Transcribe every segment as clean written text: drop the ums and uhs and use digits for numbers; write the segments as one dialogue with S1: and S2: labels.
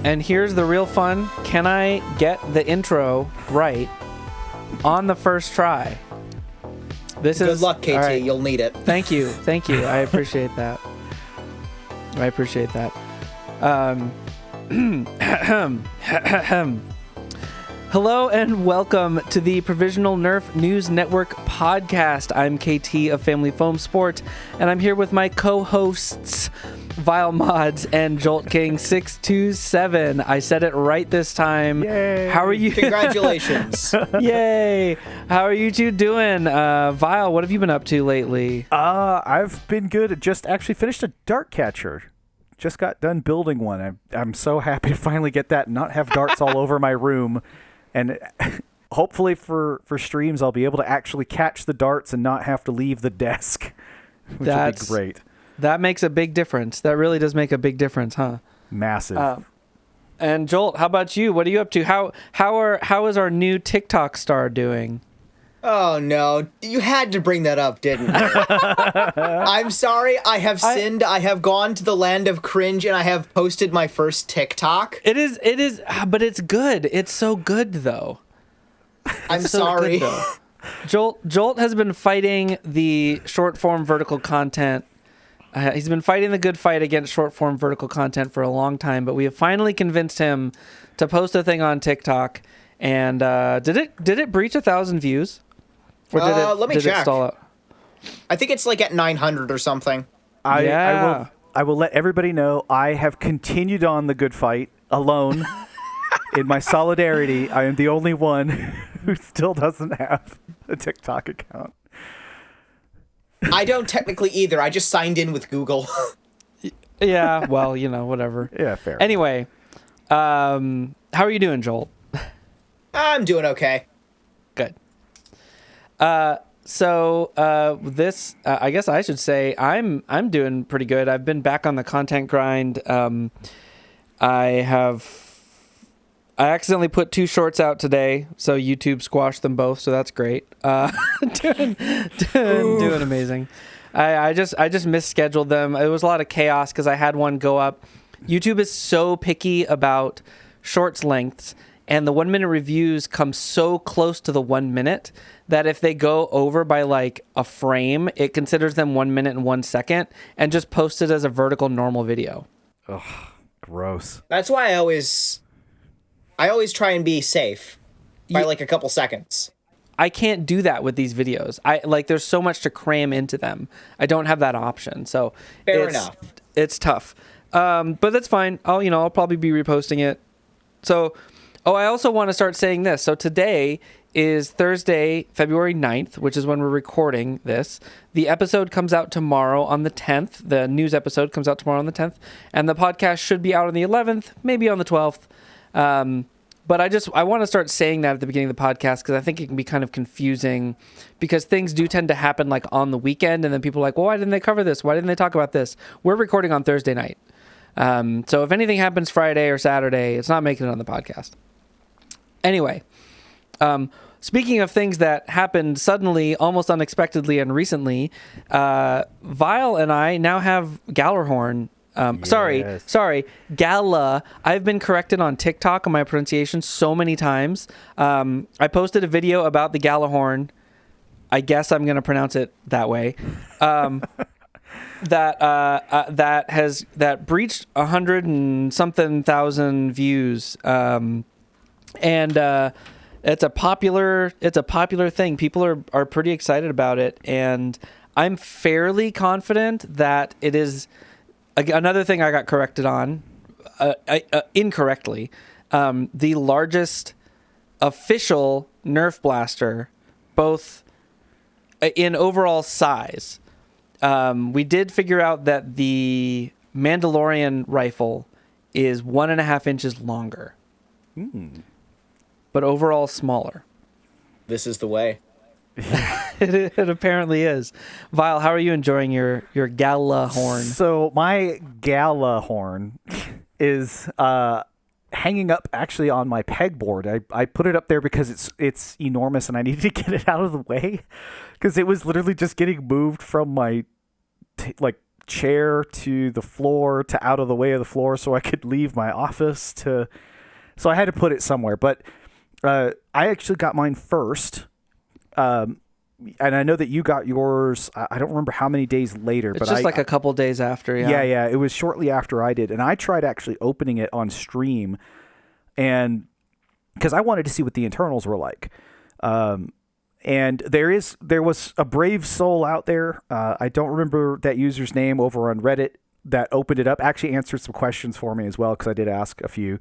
S1: And here's the real fun. Can I get the intro right on the first try?
S2: Good luck, KT.
S1: Right.
S2: You'll need it.
S1: Thank you. I appreciate that. Hello and welcome to the Provisional Nerf News Network podcast. I'm KT of Family Foam Sport, and I'm here with my co-hosts, Vile Mods and Joltking 627. I said it right this time.
S3: Yay.
S1: How are you?
S2: Congratulations.
S1: Yay. How are you two doing? Vile, what have you been up to lately?
S3: I've been good. Just actually finished a dart catcher. Just got done building one. I'm so happy to finally get that and not have darts all over my room. And hopefully for streams, I'll be able to actually catch the darts and not have to leave the desk, which would be great.
S1: That makes a big difference. That really does make a big difference, huh?
S3: Massive.
S1: And Jolt, how about you? What are you up to? How is our new TikTok star doing?
S2: Oh, no. You had to bring that up, didn't you? I'm sorry. I have sinned. I have gone to the land of cringe, and I have posted my first TikTok.
S1: It is, but it's good. It's so good, though.
S2: I'm sorry.
S1: Good, though. Jolt has been fighting the short-form vertical content. He's been fighting the good fight against short-form vertical content for a long time, but we have finally convinced him to post a thing on TikTok. And did it breach 1,000 views? Or
S2: let me check.
S1: It stall out?
S2: I think it's like at 900 or something.
S3: I will let everybody know I have continued on the good fight alone. In my solidarity, I am the only one who still doesn't have a TikTok account.
S2: I don't technically either. I just signed in with Google.
S1: Yeah, well, whatever.
S3: Yeah, fair.
S1: Anyway, how are you doing, Joel?
S2: I'm doing okay.
S1: Good. This, I guess I should say I'm doing pretty good. I've been back on the content grind. I accidentally put 2 shorts out today, so YouTube squashed them both, so that's great. Doing amazing. I just misscheduled them. It was a lot of chaos because I had one go up. YouTube is so picky about shorts lengths, and the 1 minute reviews come so close to the 1 minute that if they go over by like a frame, it considers them 1 minute and 1 second and just posts it as a vertical normal video.
S3: Ugh, gross.
S2: That's why I always try and be safe by like a couple seconds.
S1: I can't do that with these videos. There's so much to cram into them. I don't have that option. So
S2: Fair enough.
S1: It's tough. But that's fine. I'll probably be reposting it. So, I also want to start saying this. So today is Thursday, February 9th, which is when we're recording this. The episode comes out tomorrow on the 10th. The news episode comes out tomorrow on the 10th. And the podcast should be out on the 11th, maybe on the 12th. But I want to start saying that at the beginning of the podcast because I think it can be kind of confusing because things do tend to happen like on the weekend and then people are like, well, why didn't they cover this? Why didn't they talk about this? We're recording on Thursday night. So if anything happens Friday or Saturday, it's not making it on the podcast. Anyway, speaking of things that happened suddenly, almost unexpectedly and recently, Vile and I now have Gjallarhorn.
S3: Yes.
S1: Sorry, Gala. I've been corrected on TikTok on my pronunciation so many times. I posted a video about the Gjallarhorn. I guess I'm going to pronounce it that way. That breached 100 and something thousand views. And it's a popular thing. People are pretty excited about it, and I'm fairly confident that it is. Another thing I got corrected on, incorrectly, the largest official Nerf blaster, both in overall size. We did figure out that the Mandalorian rifle is 1.5 inches longer, but overall smaller.
S2: This is the way.
S1: It apparently is. Vile, how are you enjoying your Gjallarhorn?
S3: So my Gjallarhorn is hanging up actually on my pegboard. I put it up there because it's enormous and I needed to get it out of the way because it was literally just getting moved from my chair to the floor to out of the way of the floor so I could leave my office to. So I had to put it somewhere. But I actually got mine first. And I know that you got yours. I don't remember how many days later.
S1: It's just like a couple days after. Yeah.
S3: Yeah. It was shortly after I did. And I tried actually opening it on stream. And because I wanted to see what the internals were like. And there was a brave soul out there. I don't remember that user's name over on Reddit that opened it up. Actually answered some questions for me as well, because I did ask a few,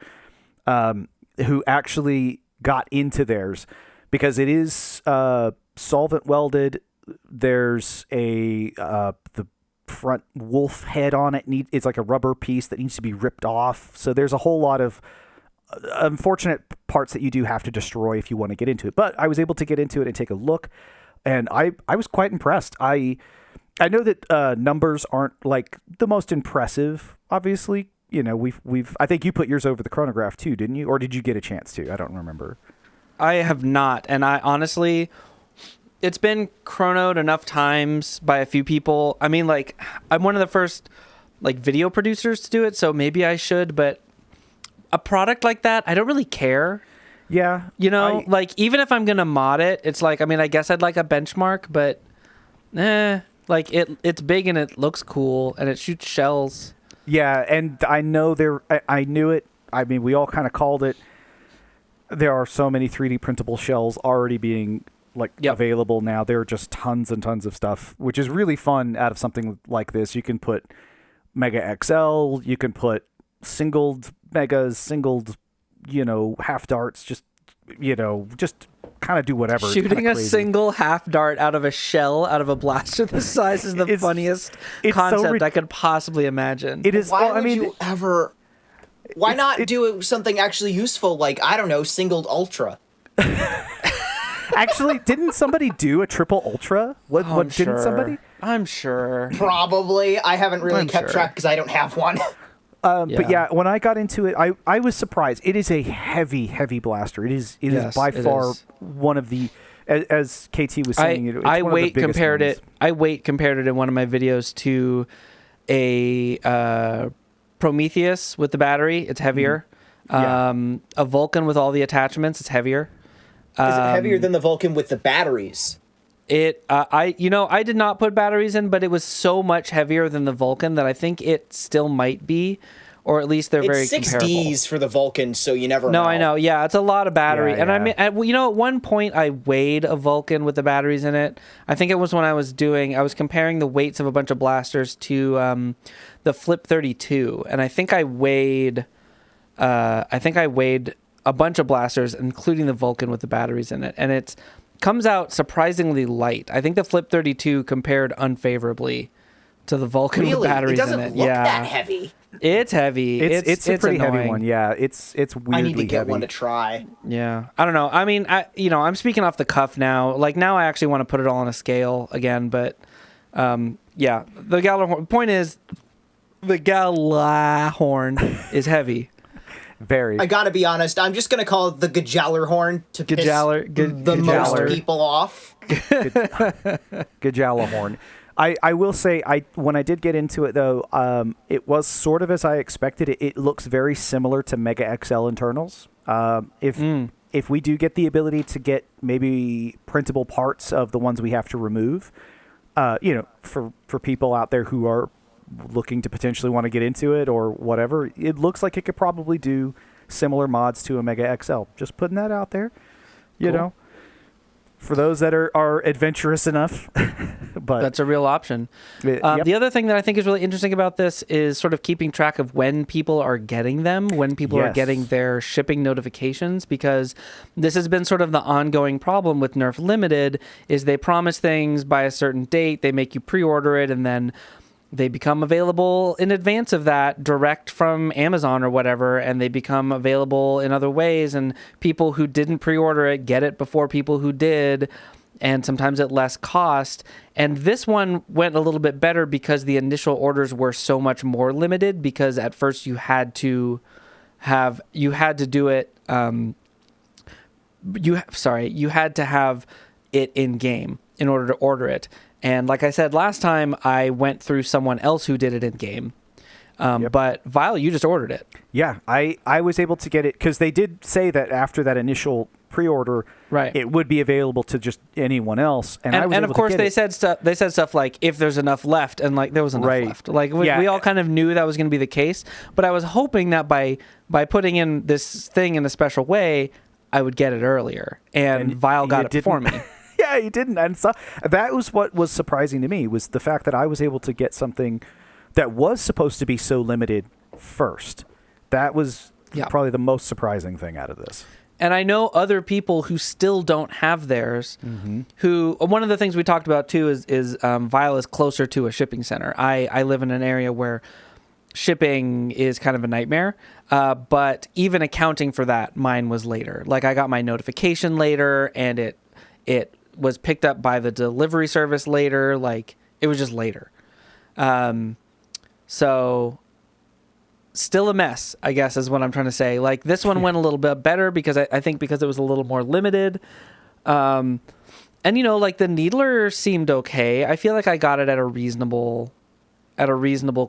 S3: who actually got into theirs, because it is solvent welded. There's the front wolf head on it. It's like a rubber piece that needs to be ripped off. So there's a whole lot of unfortunate parts that you do have to destroy if you want to get into it. But I was able to get into it and take a look, and I was quite impressed. I know that numbers aren't like the most impressive, obviously. You know, we've I think you put yours over the chronograph too, didn't you? Or did you get a chance to? I don't remember.
S1: I have not, and I honestly, it's been chronoed enough times by a few people. I mean, like, I'm one of the first like video producers to do it, so maybe I should, but a product like that, I don't really care.
S3: Yeah.
S1: You know, like, even if I'm going to mod it, it's like, I mean, I guess I'd like a benchmark, but like it's big and it looks cool and it shoots shells.
S3: Yeah, and I know I knew it. I mean, we all kind of called it. There are so many 3D printable shells already being available now. There are just tons and tons of stuff, which is really fun out of something like this. You can put Mega XL, you can put singled megas, singled, half darts, just kind of do whatever.
S1: Shooting a single half dart out of a shell, out of a blaster this size is the funniest concept I could possibly imagine.
S3: It is.
S2: Why not do something actually useful, like, I don't know, singled ultra?
S3: Actually, didn't somebody do a triple ultra? Didn't somebody?
S1: I'm sure.
S2: Probably. I haven't really kept track because I don't have one.
S3: But yeah, when I got into it, I was surprised. It is a heavy, heavy blaster. It is by far one of the, as KT was saying,
S1: I weight compared it in one of my videos to a Prometheus with the battery. It's heavier. A Vulcan with all the attachments. It's heavier.
S2: Is it heavier than the Vulcan with the batteries?
S1: I did not put batteries in, but it was so much heavier than the Vulcan that I think it still might be, or at least they're very comparable.
S2: It's 6Ds for the Vulcan, so you never know.
S1: No, I know. Yeah, it's a lot of battery.
S3: Yeah,
S1: and I mean, at one point I weighed a Vulcan with the batteries in it. I think it was when I was comparing the weights of a bunch of blasters to the Flip 32, and I think I weighed a bunch of blasters, including the Vulcan with the batteries in it, and it comes out surprisingly light. I think the Flip 32 compared unfavorably to the Vulcan with batteries in it.
S2: It doesn't look that heavy.
S1: It's heavy.
S3: It's a pretty
S1: annoying.
S3: heavy one. Yeah, it's weirdly
S2: I need to get
S3: heavy.
S2: one to try.
S1: Yeah, I don't know. I mean, I'm speaking off the cuff now. Like, now I actually want to put it all on a scale again, but yeah, the Gjallarhorn. Point is, the Gjallarhorn is heavy.
S3: Very.
S2: I gotta be honest, I'm just gonna call it the Gjallarhorn to piss the most people off.
S3: Gjallarhorn. I will say, when I did get into it though, it was sort of as I expected. It looks very similar to Mega XL internals. If we do get the ability to get maybe printable parts of the ones we have to remove, for people out there who are looking to potentially want to get into it or whatever, it looks like it could probably do similar mods to a Mega XL. Just putting that out there, you know, for those that are adventurous enough. But
S1: that's a real option.
S3: Yep.
S1: The other thing that I think is really interesting about this is sort of keeping track of when people are getting them, when people are getting their shipping notifications, because this has been sort of the ongoing problem with Nerf Limited is they promise things by a certain date, they make you pre-order it, and then they become available in advance of that, direct from Amazon or whatever, and they become available in other ways, and people who didn't pre-order it get it before people who did, and sometimes at less cost. And this one went a little bit better because the initial orders were so much more limited, because at first you had to do it, you had to have it in game. in order to order it. And like I said last time, I went through someone else who did it in game. But Vile, you just ordered it.
S3: Yeah, I was able to get it because they did say that after that initial pre-order,
S1: right,
S3: it would be available to just anyone else. And I was
S1: and
S3: able
S1: of course
S3: to get
S1: they
S3: it.
S1: said stuff. They said stuff like if there's enough left, and like there was enough left. Like we all kind of knew that was going to be the case. But I was hoping that by putting in this thing in a special way, I would get it earlier. And Vile got it for me.
S3: Yeah, he didn't. And so that was what was surprising to me, was the fact that I was able to get something that was supposed to be so limited first. That was probably the most surprising thing out of this.
S1: And I know other people who still don't have theirs. Who one of the things we talked about too is Vile is closer to a shipping center. I live in an area where shipping is kind of a nightmare. But even accounting for that, mine was later. Like I got my notification later, and it was picked up by the delivery service later. Like it was just later. So still a mess, I guess, is what I'm trying to say. Like this one went a little bit better because I think because it was a little more limited. And like the Needler seemed okay. I feel like I got it at a reasonable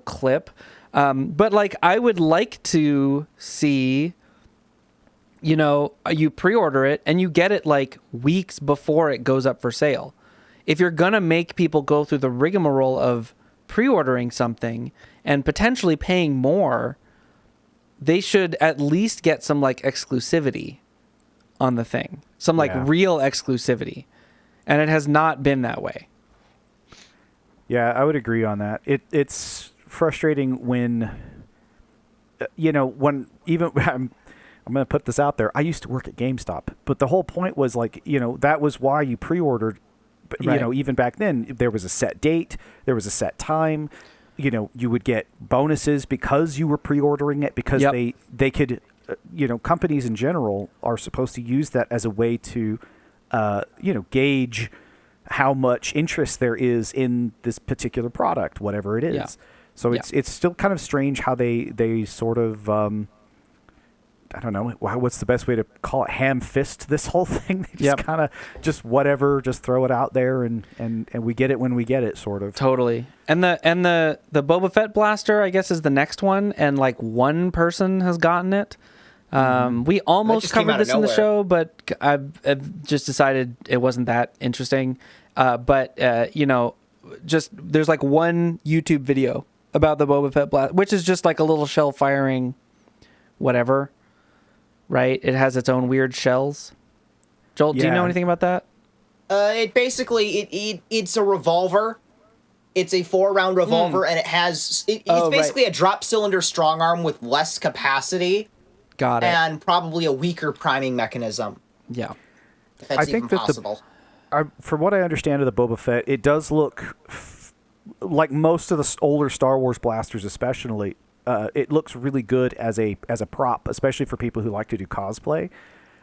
S1: clip. But like I would like to see, you pre-order it and you get it like weeks before it goes up for sale. If you're going to make people go through the rigmarole of pre-ordering something and potentially paying more, they should at least get some like exclusivity on the thing, some like real exclusivity. And it has not been that way.
S3: Yeah, I would agree on that. It's frustrating when, when even I'm going to put this out there. I used to work at GameStop, but the whole point was like, that was why you pre-ordered. But, even back then, there was a set date, there was a set time. You would get bonuses because you were pre-ordering it, because they could, companies in general are supposed to use that as a way to, gauge how much interest there is in this particular product, whatever it is. Yeah. So it's still kind of strange how they sort of, I don't know, what's the best way to call it, ham-fist this whole thing. They just kind of, just whatever, just throw it out there and we get it when we get it, sort of.
S1: Totally. And the Boba Fett blaster, I guess, is the next one, and like one person has gotten it. We almost covered this in the show, but I've just decided it wasn't that interesting. But just there's like one YouTube video about the Boba Fett blaster, which is just like a little shell firing whatever. Right? It has its own weird shells. Joel, do you know anything about that?
S2: It basically, it's a revolver. It's a 4-round revolver, and it has... It's basically a drop cylinder strong arm with less capacity.
S1: Got it.
S2: And probably a weaker priming mechanism.
S1: Yeah.
S2: If that's even possible.
S3: From what I understand of the Boba Fett, it does look like most of the older Star Wars blasters, especially... it looks really good as a prop, especially for people who like to do cosplay.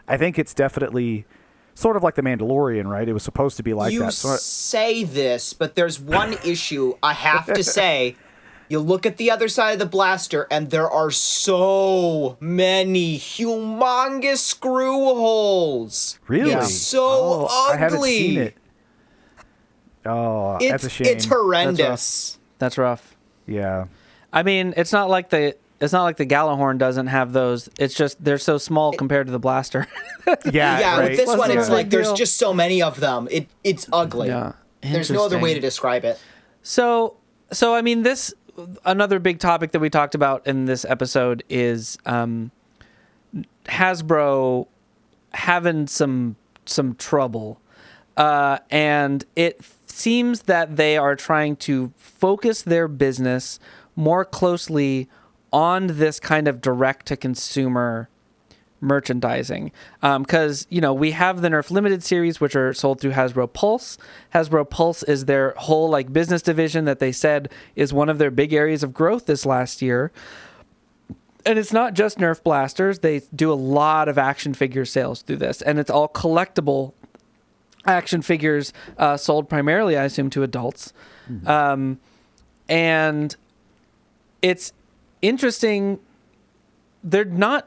S3: I think it's definitely sort of like the Mandalorian, right? It was supposed to be like that.
S2: You say this, but there's one issue I have to say. You look at the other side of the blaster, and there are so many humongous screw holes.
S3: Really?
S2: It's so ugly.
S3: I haven't seen it. Oh, that's a shame.
S2: It's horrendous.
S1: That's rough.
S3: Yeah.
S1: I mean, it's not like the Gjallarhorn doesn't have those. It's just they're so small compared to the blaster.
S2: Yeah,
S3: right.
S2: with this one, it's like there's just so many of them. It's ugly.
S1: Yeah,
S2: there's no other way to describe it.
S1: So I mean, another big topic that we talked about in this episode is Hasbro having some trouble, and it seems that they are trying to focus their business more closely on this kind of direct-to-consumer merchandising. Because, we have the Nerf Limited series, which are sold through Hasbro Pulse. Hasbro Pulse is their whole business division that they said is one of their big areas of growth this last year. And it's not just Nerf blasters. They do a lot of action figure sales through this. And it's all collectible action figures sold primarily, I assume, to adults. Mm-hmm. And it's interesting. They're not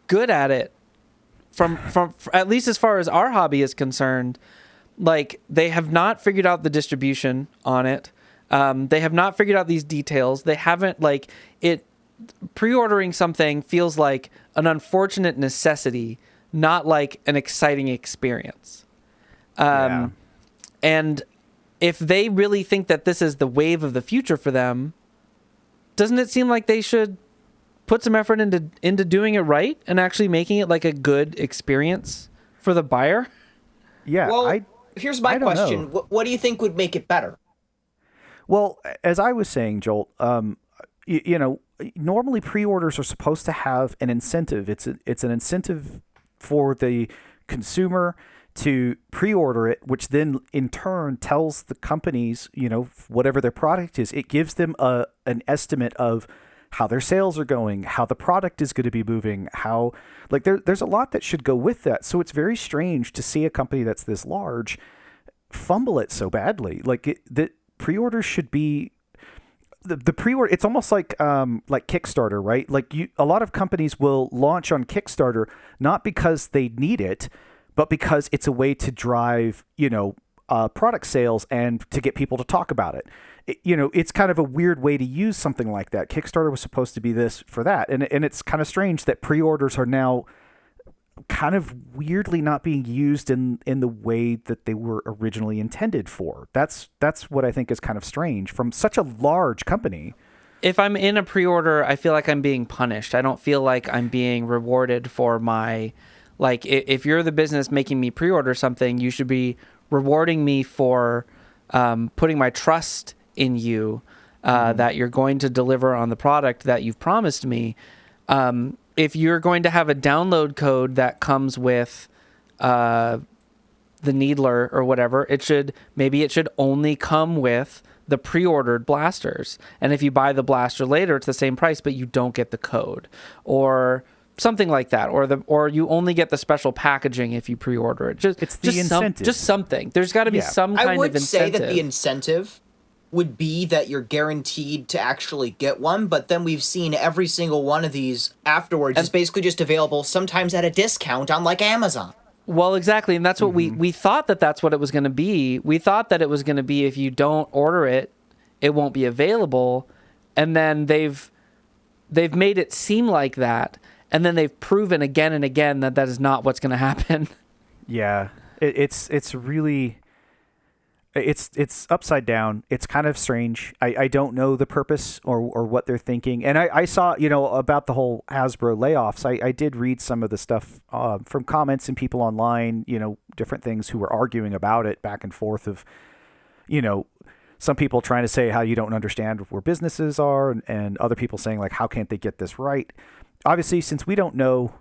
S1: good at it from at least as far as our hobby is concerned. like they have not figured out the distribution on it. They have not figured out these details. They haven't like it. Pre-ordering something feels like an unfortunate necessity, not like an exciting experience. And if they really think that this is the wave of the future for them, doesn't it seem like they should put some effort into doing it right and actually making it like a good experience for the buyer?
S3: Yeah.
S2: Well, here's my question. What do you think would make it better?
S3: Well, as I was saying, Jolt, normally pre-orders are supposed to have an incentive. It's an incentive for the consumer to pre-order it, which then in turn tells the companies, whatever their product is, it gives them an estimate of how their sales are going, how the product is going to be moving, how there's a lot that should go with that. So it's very strange to see a company that's this large fumble it so badly. The pre-orders should be the pre-order. It's almost like Kickstarter, right? A lot of companies will launch on Kickstarter not because they need it, but because it's a way to drive, product sales and to get people to talk about it. It's kind of a weird way to use something like that. Kickstarter was supposed to be this for that. And it's kind of strange that pre-orders are now kind of weirdly not being used in the way that they were originally intended for. That's what I think is kind of strange from such a large company.
S1: If I'm in a pre-order, I feel like I'm being punished. I don't feel like I'm being rewarded for my... Like, if you're the business making me pre-order something, you should be rewarding me for putting my trust in you, that you're going to deliver on the product that you've promised me. If you're going to have a download code that comes with the Needler or whatever, it should only come with the pre-ordered blasters. And if you buy the blaster later, it's the same price, but you don't get the code. Or something like that, or you only get the special packaging if you pre-order it.
S3: It's the incentive.
S1: Just something. There's got to be some kind of incentive.
S2: I would say that the incentive would be that you're guaranteed to actually get one, but then we've seen every single one of these afterwards is basically just available sometimes at a discount on like Amazon.
S1: Well, exactly, and that's what we thought that's what it was going to be. We thought that it was going to be if you don't order it, it won't be available, and then they've made it seem like that. And then they've proven again and again that is not what's going to happen.
S3: Yeah, it's really upside down. It's kind of strange. I don't know the purpose or what they're thinking. And I saw about the whole Hasbro layoffs. I did read some of the stuff from comments and people online. Different things who were arguing about it back and forth of some people trying to say how you don't understand where businesses are, and other people saying like how can't they get this right. Obviously, since we don't know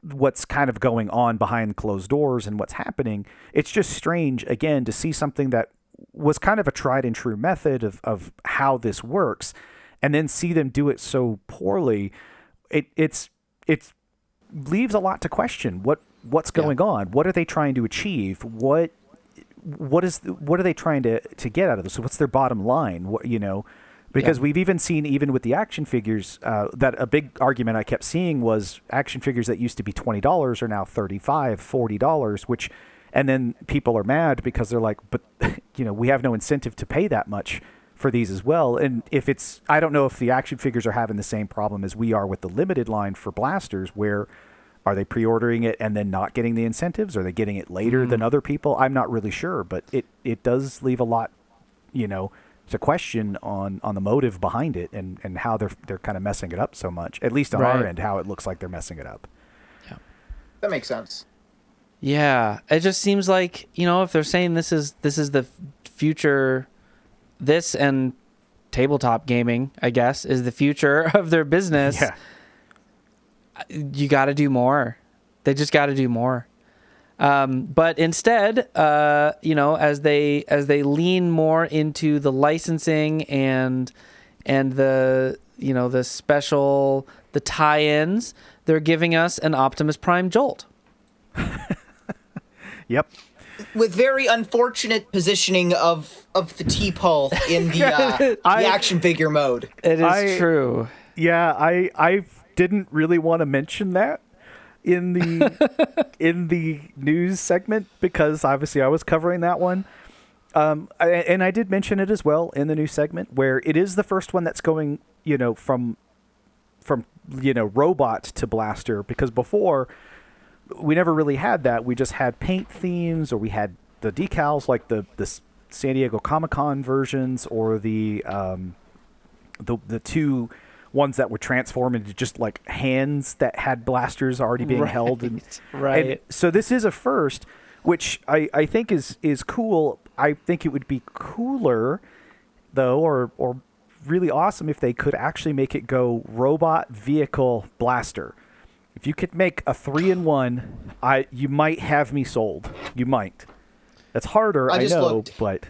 S3: what's kind of going on behind closed doors and what's happening, it's just strange, again, to see something that was kind of a tried and true method of how this works, and then see them do it so poorly. It leaves a lot to question. What's going on? What are they trying to achieve? What are they trying to get out of this? So what's their bottom line? Because we've even seen, even with the action figures, that a big argument I kept seeing was action figures that used to be $20 are now $35, $40, and then people are mad because they're like, but we have no incentive to pay that much for these as well. And I don't know if the action figures are having the same problem as we are with the limited line for blasters, where are they pre-ordering it and then not getting the incentives? Are they getting it later than other people? I'm not really sure, but it does leave a lot, to question on the motive behind it and how they're kind of messing it up so much. At least on our end, how it looks like they're messing it up.
S1: Yeah,
S2: that makes sense.
S1: Yeah, it just seems like if they're saying this is the future, this and tabletop gaming, I guess, is the future of their business.
S3: Yeah,
S1: you got to do more. They just got to do more. But instead, as they lean more into the licensing and the the tie-ins, they're giving us an Optimus Prime Jolt.
S3: Yep.
S2: With very unfortunate positioning of the T-pole in the action figure mode.
S1: It is true.
S3: Yeah, I didn't really want to mention that. in the news segment because obviously I was covering that one. And I did mention it as well in the news segment where it is the first one that's going, from robot to blaster, because before we never really had that. We just had paint themes, or we had the decals like the San Diego Comic-Con versions, or the two ones that would transform into just like hands that had blasters already being held.
S1: Right.
S3: And so this is a first, which I think is cool. I think it would be cooler, though, or really awesome if they could actually make it go robot, vehicle, blaster. If you could make a 3-in-1, you might have me sold. You might. That's harder, I know, looked. But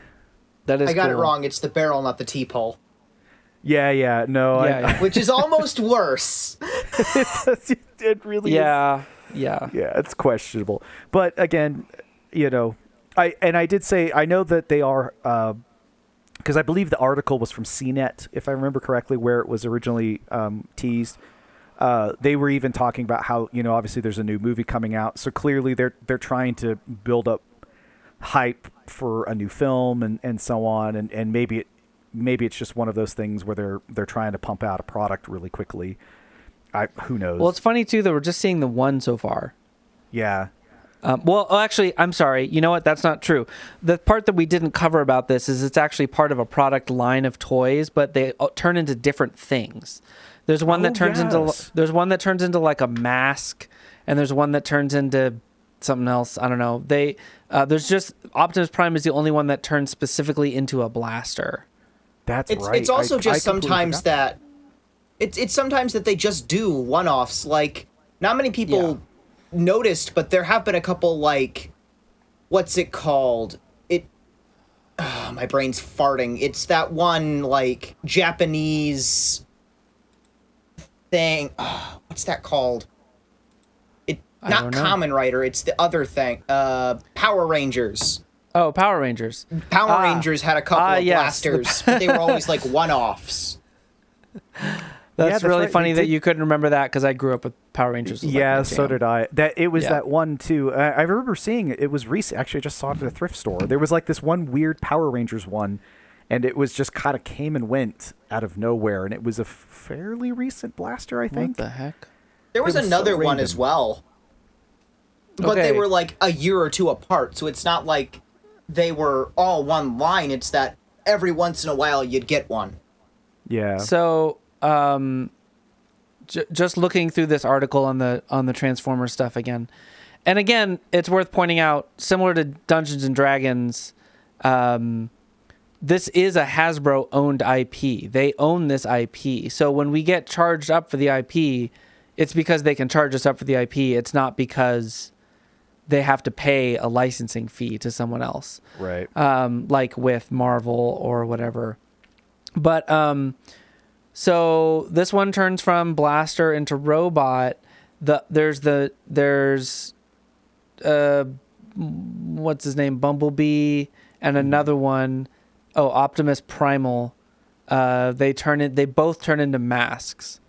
S1: that is
S2: I got
S1: cool.
S2: it wrong. It's the barrel, not the T-pole.
S3: Yeah, no.
S1: Yeah.
S2: Which is almost worse.
S3: It really is.
S1: Yeah.
S3: Yeah, it's questionable. But again, I did say, I know that they are, because I believe the article was from CNET, if I remember correctly, where it was originally teased. They were even talking about how, obviously there's a new movie coming out. So clearly they're trying to build up hype for a new film and so on. And maybe it's just one of those things where they're trying to pump out a product really quickly. Who knows?
S1: Well, it's funny too that we're just seeing the one so far.
S3: Yeah.
S1: Actually, I'm sorry. You know what? That's not true. The part that we didn't cover about this is it's actually part of a product line of toys, but they turn into different things. There's one that turns into like a mask, and there's one that turns into something else. I don't know. There's just Optimus Prime is the only one that turns specifically into a blaster.
S3: That's right.
S2: It's also just sometimes that it's sometimes that they just do one-offs. Like, not many people noticed, but there have been a couple, like, what's it called? My brain's farting. It's that one, like, Japanese thing. What's that called? Not Kamen Rider, it's the other thing. Power Rangers.
S1: Oh, Power Rangers.
S2: Power Rangers had a couple of blasters, but they were always like one-offs.
S1: That's really
S3: right.
S1: funny that you couldn't remember that because I grew up with Power Rangers.
S3: Yeah, so did I. It was that one too. I remember seeing it. It was recent. Actually, I just saw it at a thrift store. There was like this one weird Power Rangers one, and it was just kind of came and went out of nowhere, and it was a fairly recent blaster, I think.
S1: What the heck?
S2: There was another one as well. But they were like a year or two apart, so it's not like they were all one line. It's that every once in a while you'd get one.
S3: Yeah.
S1: So, just looking through this article on the Transformers stuff again, and again, it's worth pointing out, similar to Dungeons and Dragons, this is a Hasbro owned IP. They own this IP. So when we get charged up for the IP, it's because they can charge us up for the IP. It's not because they have to pay a licensing fee to someone else.
S3: Right.
S1: Like with Marvel or whatever. But so this one turns from blaster into robot. There's what's his name? Bumblebee, and another one, Optimus Primal. They both turn into masks.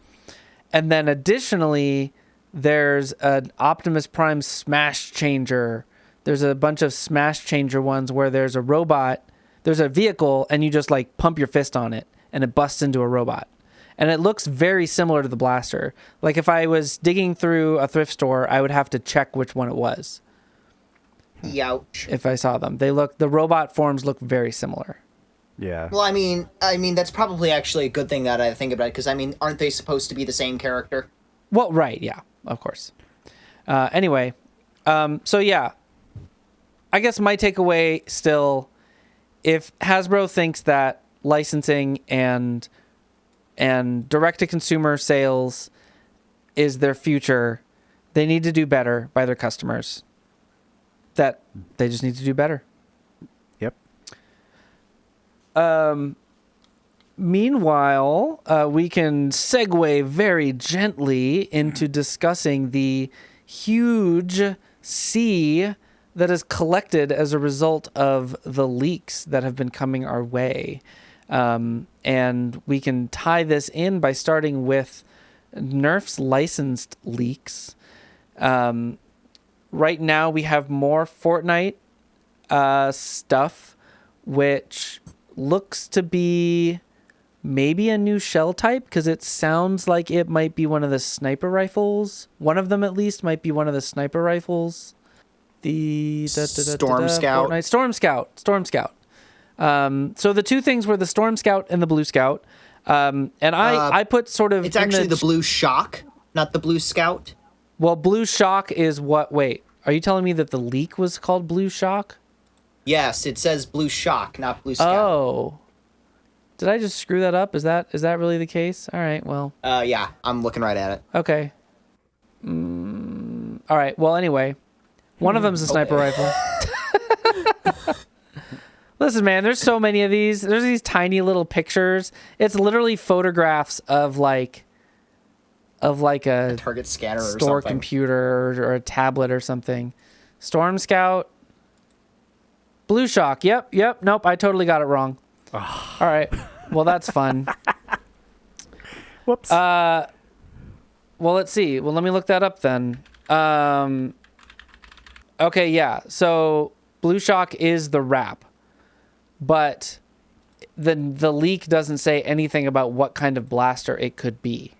S1: And then additionally, there's an Optimus Prime Smash Changer. There's a bunch of Smash Changer ones where there's a robot, there's a vehicle, and you just like pump your fist on it, and it busts into a robot. And it looks very similar to the blaster. Like if I was digging through a thrift store, I would have to check which one it was.
S2: Youch.
S1: If I saw them. The robot forms look very similar.
S3: Yeah.
S2: Well, I mean, that's probably actually a good thing that I think about it, because, aren't they supposed to be the same character?
S1: Well, right, yeah, of course. Anyway, so yeah, I guess my takeaway still, if Hasbro thinks that licensing and direct-to-consumer sales is their future, they need to do better by their customers. That they just need to do better.
S3: Yep.
S1: Meanwhile, we can segue very gently into discussing the huge sea that is collected as a result of the leaks that have been coming our way. And we can tie this in by starting with Nerf's licensed leaks. Right now we have more Fortnite stuff, which looks to be maybe a new shell type, because it sounds like it might be one of the sniper rifles. One of them at least might be one of the sniper rifles. The
S2: Storm Scout.
S1: Fortnite. Storm Scout. So the two things were the Storm Scout and the Blue Scout. And I put sort of...
S2: It's actually the Blue Shock, not the Blue Scout.
S1: Well, Blue Shock is what... Wait, are you telling me that the leak was called Blue Shock?
S2: Yes, it says Blue Shock, not Blue Scout.
S1: Oh. Did I just screw that up? Is that really the case? All right, well.
S2: Yeah, I'm looking right at it.
S1: Okay. All right, well, anyway. One of them's a sniper rifle. Listen, man, there's so many of these. There's these tiny little pictures. It's literally photographs of like a
S2: target scanner or
S1: store
S2: something.
S1: computer or a tablet or something. Storm Scout. Blue Shock. Yep. Nope, I totally got it wrong. All right. Well, that's fun.
S3: Whoops.
S1: Well, let's see. Well, let me look that up then. Okay, yeah. So Blue Shock is the wrap, but the leak doesn't say anything about what kind of blaster it could be.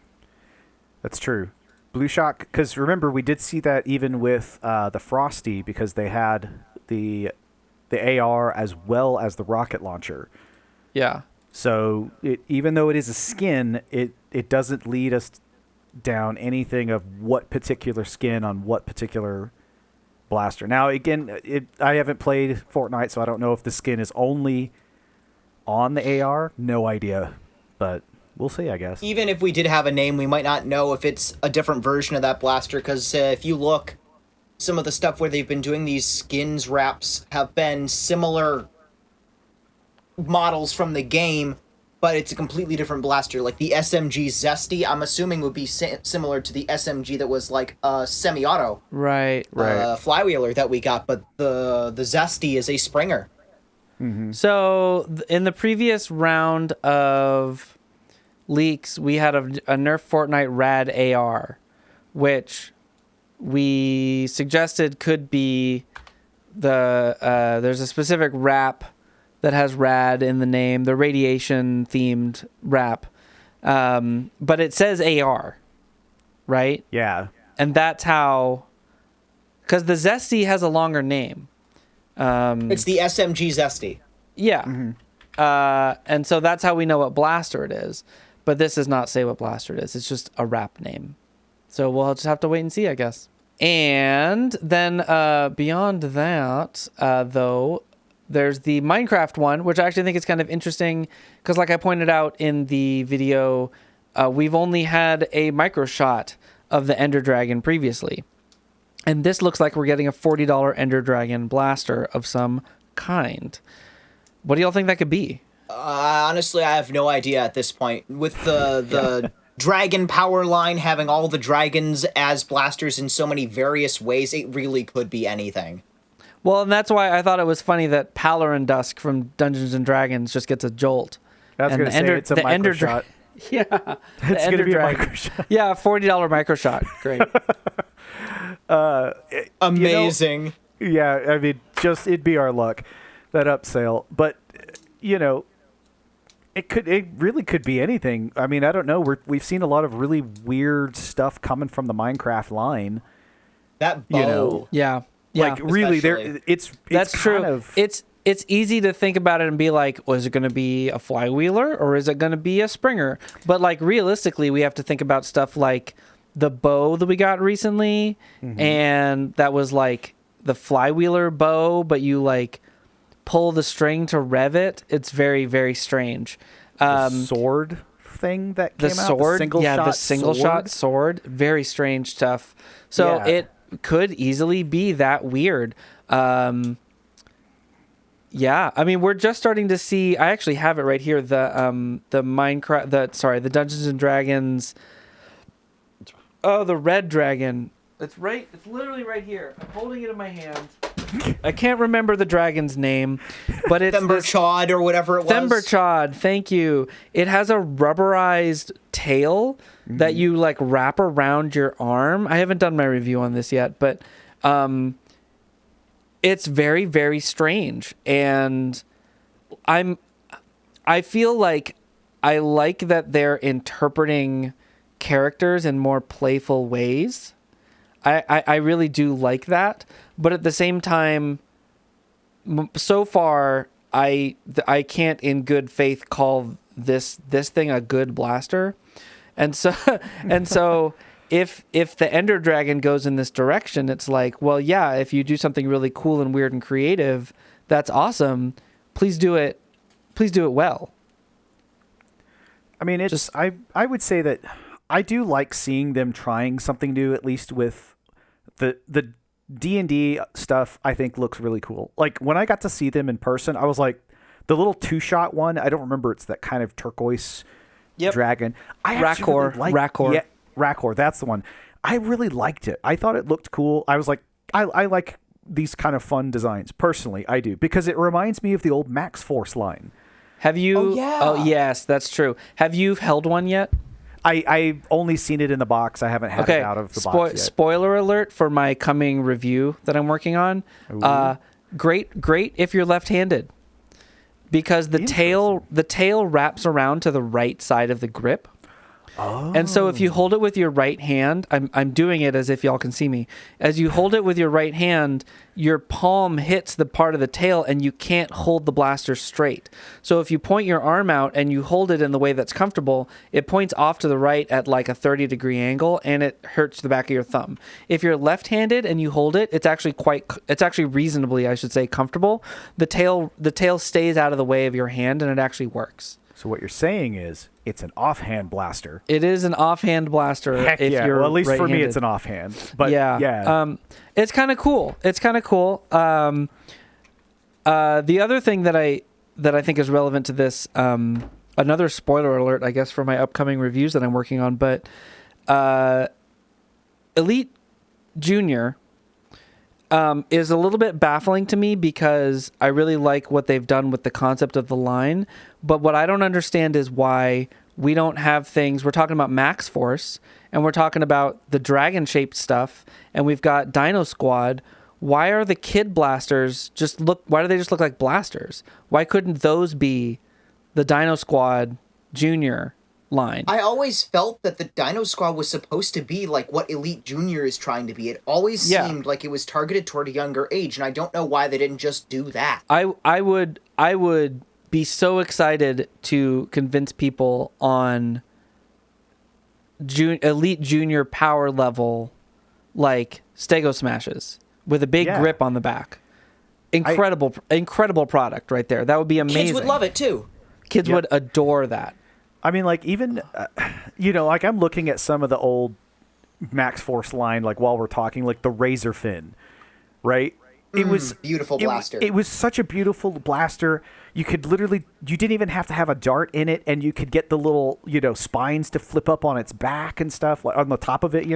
S3: That's true. Blue Shock, because remember, we did see that even with the Frosty, because they had the AR as well as the rocket launcher.
S1: Yeah.
S3: So even though it is a skin, it doesn't lead us down anything of what particular skin on what particular blaster. Now, again, I haven't played Fortnite, so I don't know if the skin is only on the AR. No idea, but we'll see, I guess.
S2: Even if we did have a name, we might not know if it's a different version of that blaster, because if you look, some of the stuff where they've been doing these skins wraps have been similar models from the game, but it's a completely different blaster. Like the SMG Zesty, I'm assuming would be similar to the SMG that was like a semi-auto
S1: Right.
S2: flywheeler that we got, but the Zesty is a Springer.
S3: Mm-hmm.
S1: So in the previous round of leaks, we had a Nerf Fortnite Rad AR, which we suggested could be there's a specific wrap that has rad in the name, the radiation themed wrap. But it says AR, right?
S3: Yeah.
S1: And that's how, because the Zesty has a longer name.
S2: It's the SMG Zesty.
S1: Yeah.
S3: Mm-hmm.
S1: And so that's how we know what blaster it is. But this does not say what blaster it is. It's just a wrap name. So we'll just have to wait and see, I guess. And then beyond that, though, there's the Minecraft one, which I actually think is kind of interesting because, like I pointed out in the video, we've only had a micro shot of the Ender Dragon previously. And this looks like we're getting a $40 Ender Dragon blaster of some kind. What do y'all think that could be?
S2: Honestly, I have no idea at this point. With the Dragon power line having all the dragons as blasters in so many various ways, it really could be anything.
S1: Well, and that's why I thought it was funny that Palarin Dusk from Dungeons and Dragons just gets a jolt.
S3: I was going to say it's a micro shot.
S1: Yeah.
S3: It's going to be a micro shot.
S1: Yeah, $40 micro shot. Great.
S2: Amazing.
S3: Yeah, I mean, it'd be our luck, that upsale. But, it really could be anything. I mean, I don't know. We've seen a lot of really weird stuff coming from the Minecraft line.
S2: That bow.
S1: Yeah.
S3: Like really,
S1: that's true.
S3: Kind of,
S1: it's easy to think about it and be like, well, is it going to be a flywheeler or is it going to be a Springer? But like realistically, we have to think about stuff like the bow that we got recently, and that was like the flywheeler bow, but you like pull the string to rev it. It's very, very strange.
S3: The sword thing that came out.
S1: The single shot sword. Very strange stuff. So it could easily be that weird. Yeah, I mean, we're just starting to see. I actually have it right here. The Dungeons and Dragons. Oh, the red dragon. It's literally right here. I'm holding it in my hand. I can't remember the dragon's name, but it's
S2: Themberchaud or whatever it was.
S1: Themberchaud, thank you. It has a rubberized tail that you like wrap around your arm. I haven't done my review on this yet, but it's very, very strange. And I feel like I like that they're interpreting characters in more playful ways. I really do like that. But at the same time, so far, I can't in good faith call this thing a good blaster. And so if the Ender Dragon goes in this direction, it's like, well, yeah, if you do something really cool and weird and creative, that's awesome. Please do it. Please do it well.
S3: I mean, it's I would say that I do like seeing them trying something new, at least with the D&D stuff. I think looks really cool. Like when I got to see them in person, I was like, the little 2-shot one, I don't remember, it's that kind of turquoise dragon.
S1: Rancor.
S3: Yeah, Rancor, that's the one. I really liked it. I thought it looked cool. I was like, I like these kind of fun designs. Personally, I do, because it reminds me of the old Max Force line.
S1: Have you?
S2: Oh, yeah.
S1: Oh, yes, that's true. Have you held one yet?
S3: I've only seen it in the box. I haven't had it out of the box yet.
S1: Spoiler alert for my coming review that I'm working on. Great if you're left-handed, because the tail wraps around to the right side of the grip. Oh. And so if you hold it with your right hand, I'm doing it as if y'all can see me. As you hold it with your right hand, your palm hits the part of the tail and you can't hold the blaster straight. So if you point your arm out and you hold it in the way that's comfortable, it points off to the right at like a 30-degree angle and it hurts the back of your thumb. If you're left-handed and you hold it, it's actually reasonably, I should say, comfortable. The tail stays out of the way of your hand and it actually works.
S3: So what you're saying is it's an offhand blaster.
S1: It is an offhand blaster.
S3: Heck
S1: if
S3: yeah.
S1: you're
S3: Well, at least
S1: right-handed.
S3: for me, it's an offhand. But
S1: yeah. It's kind of cool. The other thing that I think is relevant to this, another spoiler alert, I guess, for my upcoming reviews that I'm working on, but Elite Junior is a little bit baffling to me because I really like what they've done with the concept of the line. But what I don't understand is why we don't have things. We're talking about Max Force and we're talking about the dragon-shaped stuff and we've got Dino Squad. Why are the kid blasters why do they just look like blasters? Why couldn't those be the Dino Squad Junior line?
S2: I always felt that the Dino Squad was supposed to be like what Elite Junior is trying to be. It always seemed like it was targeted toward a younger age, and I don't know why they didn't just do that.
S1: I would be so excited to convince people on Elite Junior power level, like Stego Smashes with a big grip on the back. Incredible product right there. That would be amazing.
S2: Kids would love it too.
S1: Kids would adore that.
S3: I mean, like, even, like, I'm looking at some of the old Max Force line, like, while we're talking, like, the Razor Fin, right? It was
S2: beautiful blaster.
S3: It was such a beautiful blaster. You could literally, you didn't even have to have a dart in it, and you could get the little, spines to flip up on its back and stuff, like, on the top of it,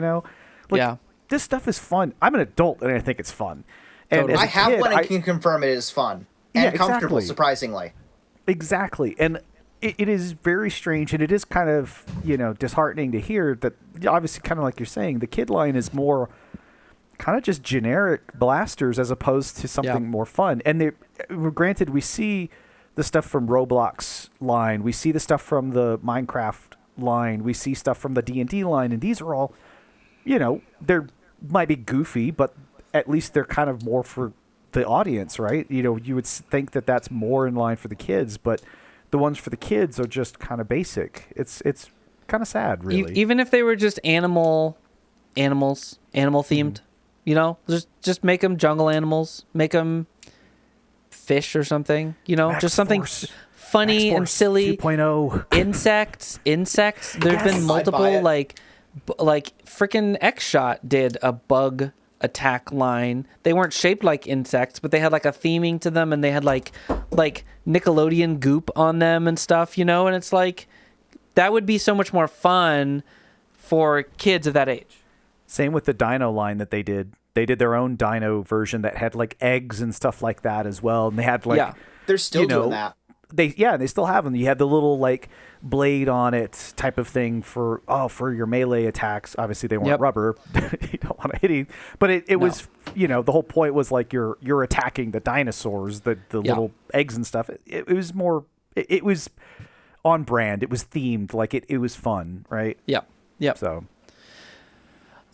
S3: Like, this stuff is fun. I'm an adult, and I think it's fun. And
S1: Totally.
S2: I have one and can confirm it is fun. And comfortable, surprisingly.
S3: Exactly. And it is very strange, and it is kind of, disheartening to hear that, obviously, kind of like you're saying, the kid line is more kind of just generic blasters as opposed to something more fun. And granted, we see the stuff from Roblox line, we see the stuff from the Minecraft line, we see stuff from the D&D line, and these are all, they're might be goofy, but at least they're kind of more for the audience, right? You would think that that's more in line for the kids, but the ones for the kids are just kind of basic. It's kind of sad, really.
S1: Even if they were just animal themed, just make them jungle animals, make them fish or something,
S3: Max
S1: just something funny and silly.
S3: 2.0.
S1: Insects. There's been multiple like freaking X-Shot did a bug attack line. They weren't shaped like insects, but they had like a theming to them, and they had like Nickelodeon goop on them and stuff, and it's like that would be so much more fun for kids of that age.
S3: Same with the Dino line that they did They did their own dino version that had like eggs and stuff like that as well. And they had like,
S2: they're still doing that.
S3: They still have them. You had the little like blade on it type of thing for your melee attacks. Obviously they weren't rubber. You don't want to hit him. But it was, the whole point was like you're attacking the dinosaurs, the little eggs and stuff. It was more, it was on brand. It was themed. Like it was fun, right?
S1: Yep.
S3: So.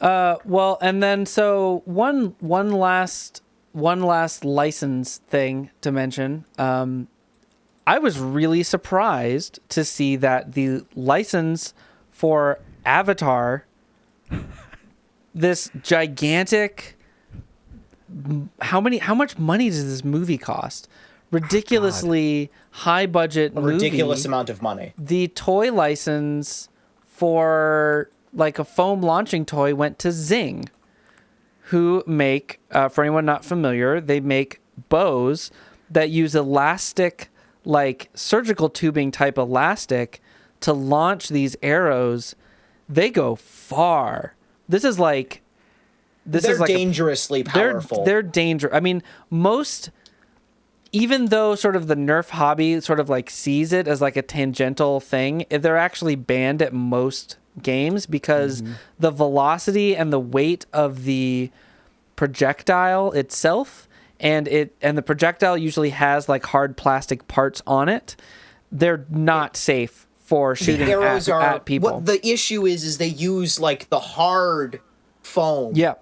S1: Well, and then so one last license thing to mention. I was really surprised to see that the license for Avatar, this gigantic, how much money does this movie cost? Ridiculously high budget movie.
S2: Ridiculous amount of money.
S1: The toy license for like a foam launching toy went to Zing, who make, for anyone not familiar, they make bows that use elastic, like surgical tubing type elastic to launch these arrows. They go far. They're
S2: dangerously powerful.
S1: They're dangerous. I mean, even though sort of the Nerf hobby sort of like sees it as like a tangential thing, they're actually banned at most games because the velocity and the weight of the projectile itself, and the projectile usually has like hard plastic parts on it. They're not safe for shooting at people.
S2: What the issue is they use like the hard foam.
S1: Yeah.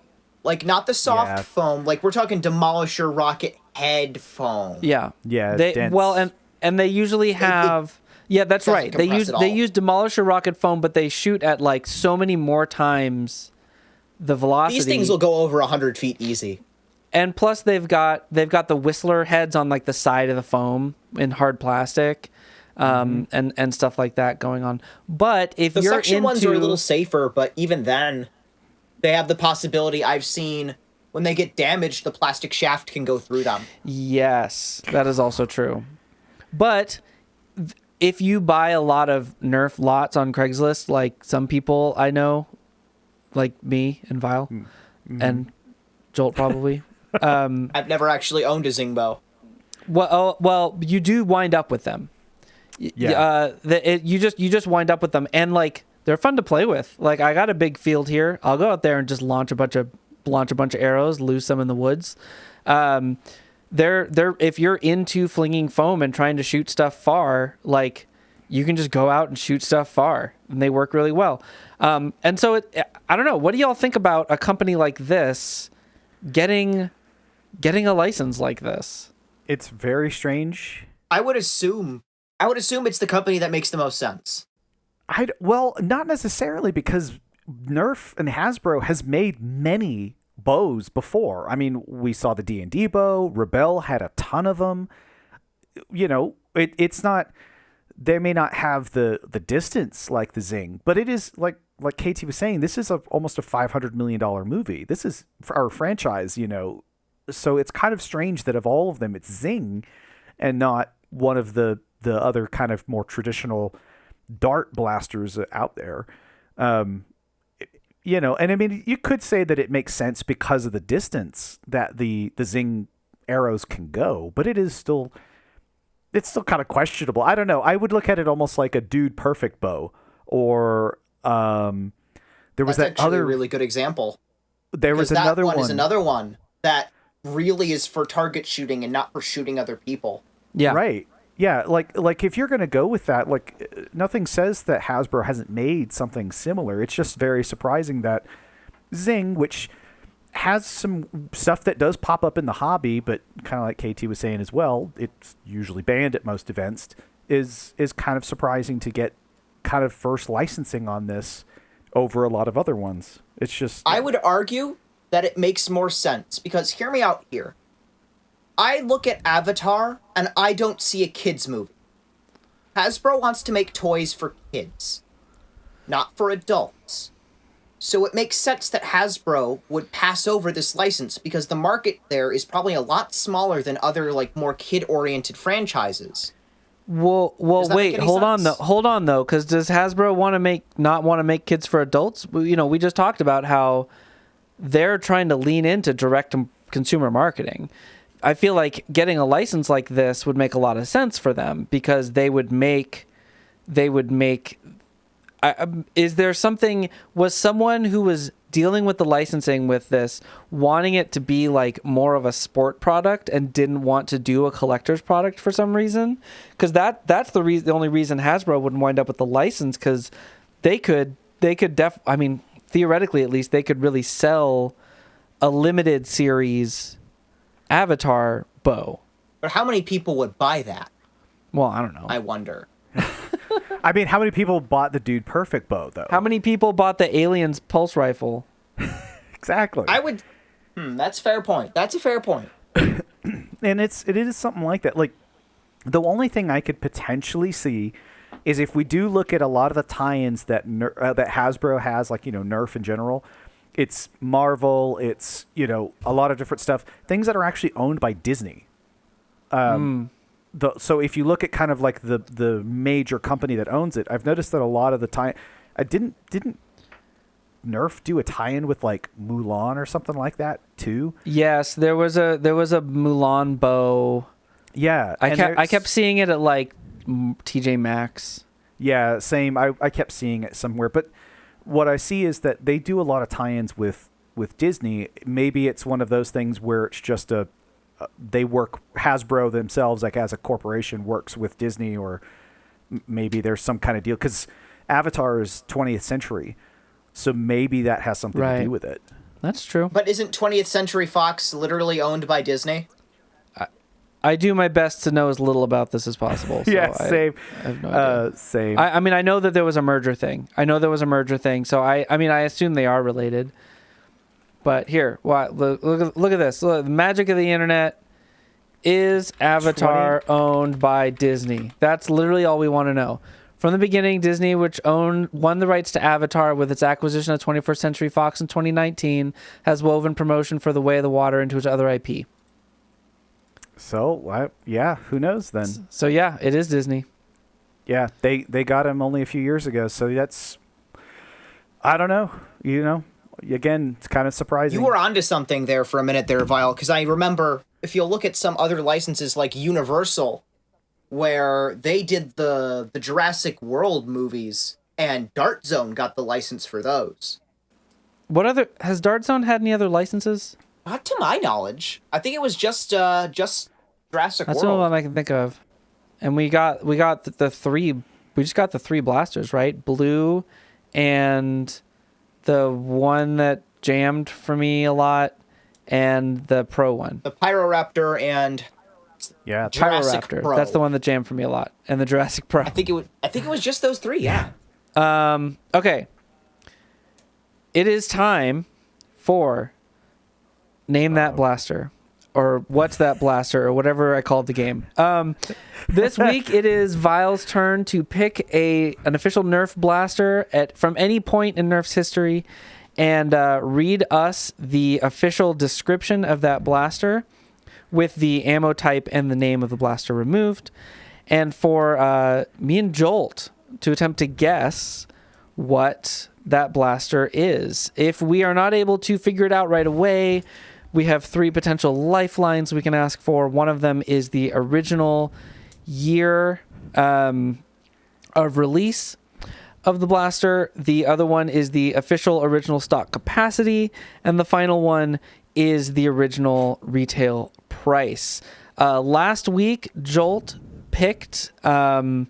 S2: Like not the soft foam. Like we're talking Demolisher rocket head foam.
S1: Yeah.
S3: Yeah.
S1: And they usually have. Yeah, that's right. They use Demolisher rocket foam, but they shoot at like so many more times the velocity.
S2: These things will go over 100 feet easy.
S1: And plus, they've got the Whistler heads on like the side of the foam in hard plastic, and stuff like that going on. But if
S2: the
S1: you're
S2: suction ones are a little safer, but even then, they have the possibility. I've seen when they get damaged, the plastic shaft can go through them.
S1: Yes, that is also true. But if you buy a lot of Nerf lots on Craigslist, like some people I know, like me and Vile, and Jolt probably.
S2: I've never actually owned a Zing bow.
S1: Well, you do wind up with them. Yeah. You just wind up with them, and like they're fun to play with. Like I got a big field here. I'll go out there and just launch a bunch of arrows, lose some in the woods. They're if you're into flinging foam and trying to shoot stuff far, like you can just go out and shoot stuff far, and they work really well. And so I don't know. What do y'all think about a company like this getting a license like this?
S3: It's very strange.
S2: I would assume it's the company that makes the most sense.
S3: Well, not necessarily, because Nerf and Hasbro has made many bows before. I mean, we saw the D&D bow. Rebel had a ton of them. It's not. They may not have the distance like the Zing, but it is like KT was saying. This is almost a $500 million movie. This is our franchise, So it's kind of strange that of all of them, it's Zing, and not one of the other kind of more traditional dart blasters out there. And I mean, you could say that it makes sense because of the distance that the Zing arrows can go, but it's still kind of questionable. I don't know. I would look at it almost like a Dude Perfect bow, or there was
S2: That's
S3: that other
S2: a really good example.
S3: There was another one.
S2: Is another one that really is for target shooting and not for shooting other people.
S1: Yeah.
S3: Right. Yeah, like if you're going to go with that, like nothing says that Hasbro hasn't made something similar. It's just very surprising that Zing, which has some stuff that does pop up in the hobby, but kind of like KT was saying as well, it's usually banned at most events, is kind of surprising to get kind of first licensing on this over a lot of other ones. It's just...
S2: I would argue that it makes more sense, because hear me out here. I look at Avatar, and I don't see a kids movie. Hasbro wants to make toys for kids, not for adults. So it makes sense that Hasbro would pass over this license, because the market there is probably a lot smaller than other, like, more kid-oriented franchises.
S1: Well, wait, hold on though, because does Hasbro not want to make kids for adults? We just talked about how they're trying to lean into direct consumer marketing. I feel like getting a license like this would make a lot of sense for them because they would make. Is there something? Was someone who was dealing with the licensing with this wanting it to be like more of a sport product and didn't want to do a collector's product for some reason? Because that's the only reason Hasbro wouldn't wind up with the license, because I mean, theoretically at least, they could really sell a limited series Avatar bow.
S2: But how many people would buy that?
S1: Well, I don't know.
S2: I wonder.
S3: I mean, how many people bought the Dude Perfect bow, though?
S1: How many people bought the Aliens pulse rifle?
S3: Exactly.
S2: I would. That's a fair point. That's a fair point.
S3: And it is something like that. Like, the only thing I could potentially see is if we do look at a lot of the tie-ins that that Hasbro has, like, Nerf in general. It's Marvel. It's, a lot of different stuff. Things that are actually owned by Disney. So if you look at kind of like the major company that owns it, I've noticed that a lot of the time, didn't Nerf do a tie-in with like Mulan or something like that too?
S1: Yes, there was a Mulan bow.
S3: Yeah,
S1: I kept seeing it at like TJ Maxx.
S3: Yeah, same. I kept seeing it somewhere, but what I see is that they do a lot of tie-ins with Disney. Maybe it's one of those things where it's just they work, Hasbro themselves, like as a corporation, works with Disney, or maybe there's some kind of deal, because Avatar is 20th century, so maybe that has something to do with it.
S1: That's true.
S2: But isn't 20th Century Fox literally owned by Disney?
S1: I do my best to know as little about this as possible. So
S3: yeah, same.
S1: I have no idea.
S3: Same.
S1: I mean, I know that there was a merger thing. So I mean, I assume they are related. But here, look at this. Look, the magic of the internet. Is Avatar owned by Disney? That's literally all we want to know. From the beginning, Disney, which won the rights to Avatar with its acquisition of 21st Century Fox in 2019, has woven promotion for The Way of the Water into its other IP.
S3: So, who knows then?
S1: So, yeah, it is Disney.
S3: Yeah, they got him only a few years ago, so that's, I don't know, again, it's kind of surprising.
S2: You were onto something there for a minute there, Vile, because I remember, if you'll look at some other licenses like Universal, where they did the Jurassic World movies, and Dart Zone got the license for those.
S1: Has Dart Zone had any other licenses?
S2: Not to my knowledge. I think it was just Jurassic
S1: That's
S2: World.
S1: the only one I can think of. And we got the three. We just got the three blasters, right? Blue, and the one that jammed for me a lot, and the Pro one.
S2: The Pyroraptor and Jurassic
S1: Pyroraptor.
S2: Pro.
S1: That's the one that jammed for me a lot, and the Jurassic Pro.
S2: I think it was just those three. Yeah.
S1: Okay. It is time for Name That Blaster, or What's That Blaster, or whatever I called the game. This week it is Vile's turn to pick an official Nerf blaster from any point in Nerf's history, and read us the official description of that blaster with the ammo type and the name of the blaster removed. And for me and Jolt to attempt to guess what that blaster is. If we are not able to figure it out right away, we have three potential lifelines we can ask for. One of them is the original year of release of the blaster. The other one is the official original stock capacity. And the final one is the original retail price. Last week, Jolt picked the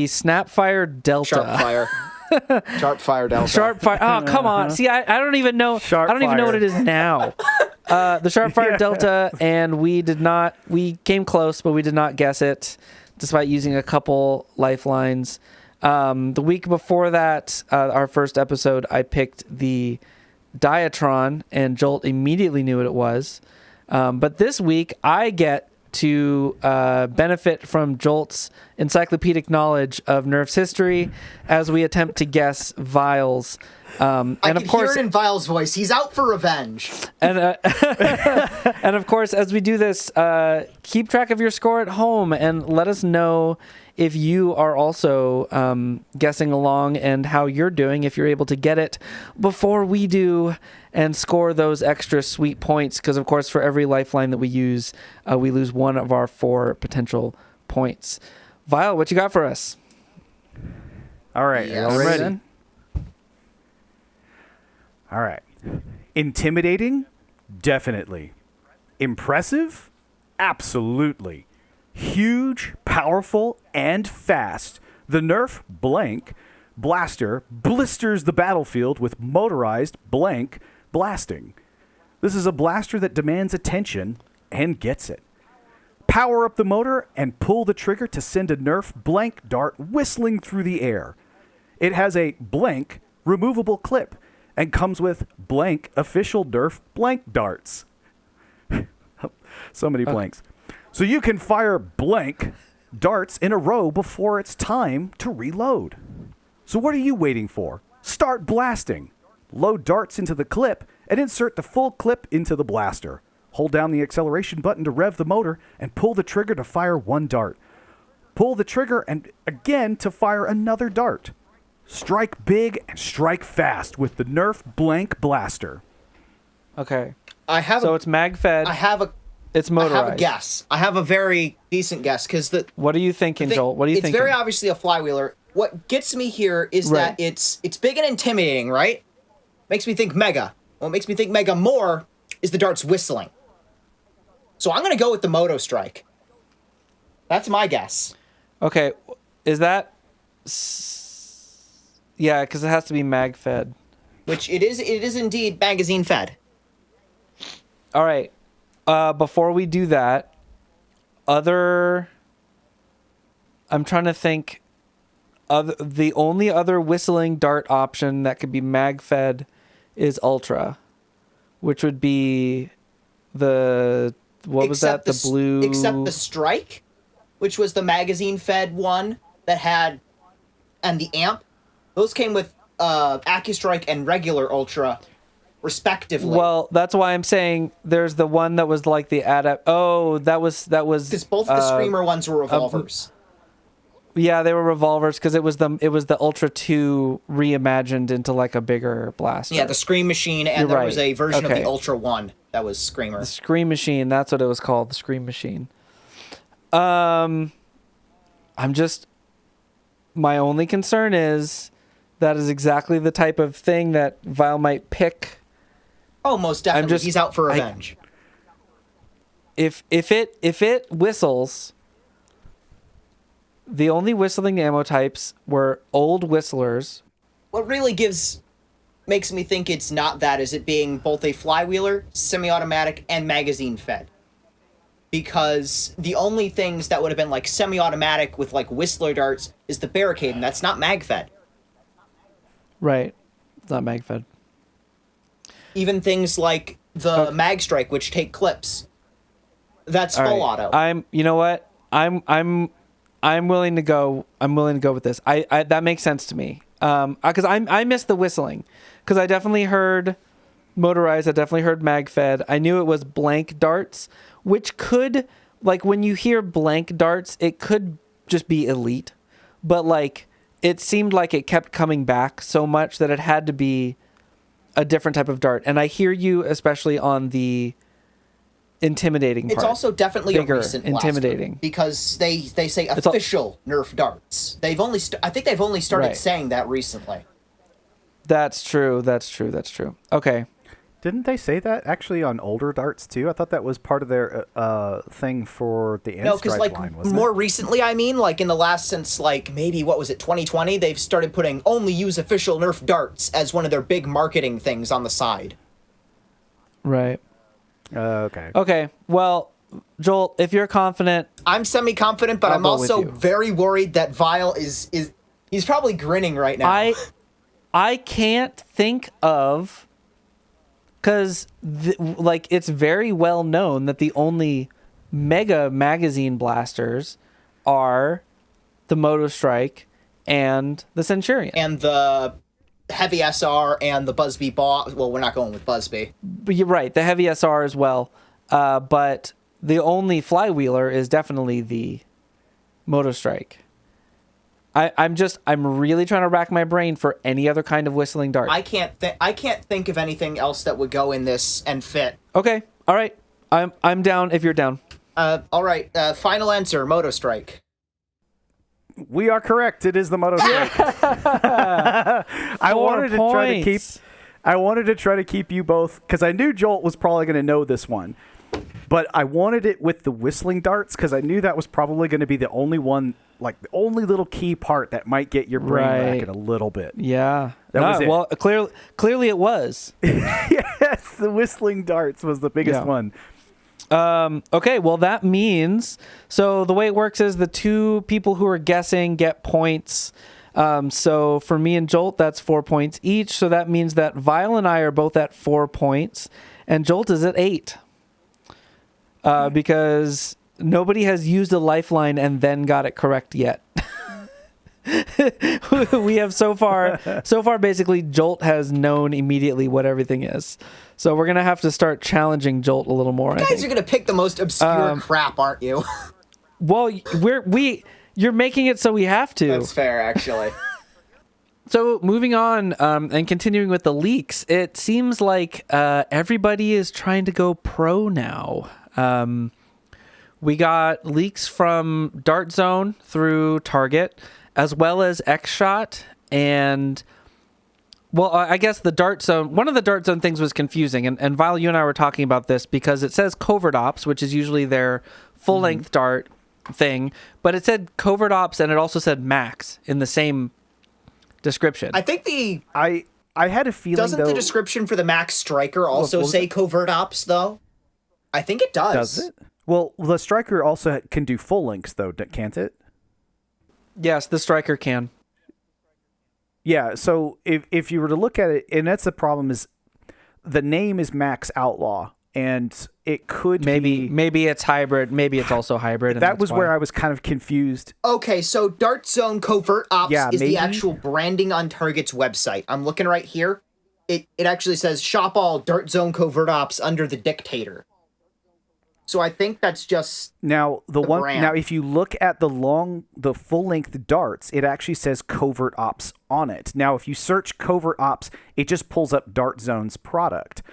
S1: Snapfire Delta.
S2: Sharpfire. Sharpfire Delta.
S1: Sharpfire. Oh, come on. See, I don't even know. I don't even know what it is now. The Sharpfire Delta, and we came close, but we did not guess it, despite using a couple lifelines. The week before that, our first episode, I picked the Diatron, and Jolt immediately knew what it was. But this week, I get to benefit from Jolt's encyclopedic knowledge of Nerf's history as we attempt to guess Vile's
S2: I
S1: And
S2: can hear it in Vile's voice. He's out for revenge.
S1: and and of course, as we do this, keep track of your score at home and let us know if you are also guessing along and how you're doing, if you're able to get it before we do and score those extra sweet points. Because, of course, for every lifeline that we use, we lose one of our 4 potential points. Vile, what you got for us?
S3: All right.
S2: Yes.
S3: Are you ready
S1: Ready.
S3: then? All right. Intimidating? Definitely. Impressive? Absolutely. Huge, powerful, and fast. The Nerf blank blaster blisters the battlefield with motorized blank blasting. This is a blaster that demands attention and gets it. Power up the motor and pull the trigger to send a Nerf blank dart whistling through the air. It has a blank removable clip and comes with blank official Nerf blank darts. So many blanks. So you can fire blank darts in a row before it's time to reload. So what are you waiting for? Start blasting. Load darts into the clip and insert the full clip into the blaster. Hold down the acceleration button to rev the motor and pull the trigger to fire 1 dart. Pull the trigger and again to fire another dart. Strike big and strike fast with the Nerf blank blaster.
S1: Okay.
S2: So
S1: it's mag-fed. It's motorized.
S2: I have a guess. I have a very decent guess because
S1: What are you thinking, Joel? What are you thinking?
S2: It's very obviously a flywheeler. What gets me here is that it's big and intimidating, right? Makes me think mega. What makes me think mega more is the darts whistling. So I'm gonna go with the Moto Strike. That's my guess.
S1: Okay, is that? Yeah, because it has to be mag-fed.
S2: Which it is. It is indeed magazine fed.
S1: All right. Before we do that, I'm trying to think. The only other whistling dart option that could be mag-fed is Ultra, which would be the blue.
S2: Except the Strike, which was the magazine fed one that had, and the Amp. Those came with AccuStrike and regular Ultra, respectively.
S1: Well, that's why I'm saying there's the one that was like the that was
S2: because both of the Screamer ones were revolvers.
S1: Yeah, they were revolvers because it was the Ultra 2 reimagined into like a bigger blaster.
S2: Yeah, the Scream Machine, and there was a version of the Ultra 1 that was Screamer.
S1: The Scream Machine, that's what it was called, the Scream Machine. My only concern is that is exactly the type of thing that Vile might pick.
S2: Oh, most definitely. He's out for revenge.
S1: If it whistles, the only whistling ammo types were old whistlers.
S2: What really makes me think it's not that is it being both a flywheeler, semi-automatic, and magazine fed. Because the only things that would have been like semi-automatic with like whistler darts is the barricade, and that's not mag fed.
S1: Right. It's not mag fed.
S2: Even things like the mag strike, which take clips. That's full auto.
S1: You know what? I'm willing to go with this. I that makes sense to me. Because I missed the whistling. Because I definitely heard motorized. I definitely heard mag fed. I knew it was blank darts, which could, like, when you hear blank darts, it could just be elite. But like, it seemed like it kept coming back so much that it had to be a different type of dart. And I hear you, especially on the intimidating part.
S2: It's also definitely
S1: bigger,
S2: a recent blaster,
S1: intimidating,
S2: because they say official Nerf darts. They've only I think they've only started saying that recently.
S1: That's true. Okay.
S3: Didn't they say that actually on older darts too? I thought that was part of their thing for the end
S2: because
S3: stripe line, wasn't
S2: more
S3: it?
S2: recently, I mean, like in the last since like maybe what was it 2020, they've started putting only use official Nerf darts as one of their big marketing things on the side.
S1: Right.
S3: Okay.
S1: Okay. Well, Joel, if you're confident,
S2: I'm semi-confident, but I'm also
S1: with you.
S2: very worried that Vile is he's probably grinning right now.
S1: I can't think of, because like it's very well known that the only mega magazine blasters are the Moto Strike and the Centurion.
S2: And the heavy SR and the Busby Boss. Well, we're not going with Busby.
S1: But you're right, the heavy SR as well. But the only flywheeler is definitely the Moto Strike. I'm really trying to rack my brain for any other kind of whistling dart.
S2: I can't think of anything else that would go in this and fit.
S1: Okay, all right. I'm down if you're down.
S2: All right. Final answer: Moto Strike.
S3: We are correct. It is the Moto Strike. I wanted to try to keep you both, because I knew Jolt was probably going to know this one, but I wanted it with the whistling darts because I knew that was probably going to be the only one, like the only little key part that might get your brain racking a little bit.
S1: Yeah.
S3: That was it.
S1: Well, clearly it was.
S3: Yes, the whistling darts was the biggest one.
S1: Okay, well, that means, so the way it works is the two people who are guessing get points. So for me and Jolt, that's 4 points each. So that means that Vile and I are both at 4 points, and Jolt is at 8. Because nobody has used a lifeline and then got it correct yet. We have so far basically Jolt has known immediately what everything is. So we're going to have to start challenging Jolt a little more.
S2: You guys are going to pick the most obscure crap, aren't you?
S1: Well, you're making it so we have to.
S2: That's fair, actually.
S1: So moving on and continuing with the leaks, it seems like everybody is trying to go pro now. We got leaks from Dart Zone through Target, as well as X-Shot, and well, I guess the Dart Zone, one of the Dart Zone things was confusing, and Vile, you and I were talking about this because it says Covert Ops, which is usually their full-length dart thing, but it said Covert Ops and it also said Max in the same description.
S2: I think
S3: I had a feeling,
S2: doesn't the description for the Max Striker also say Covert Ops, though? I think it does.
S3: Does it? Well, the Striker also can do full lengths, though, can't it?
S1: Yes, the Striker can.
S3: Yeah, so if you were to look at it, and that's the problem, is the name is Max Outlaw, and it could be...
S1: Maybe it's hybrid, maybe it's also hybrid.
S3: That was where I was kind of confused.
S2: Okay, so Dart Zone Covert Ops is the actual branding on Target's website. I'm looking right here. It actually says, shop all Dart Zone Covert Ops under the Dictator. So I think that's just
S3: now the one.
S2: brand.
S3: Now, if you look at the full length darts, it actually says Covert Ops on it. Now, if you search Covert Ops, it just pulls up Dart Zone's product.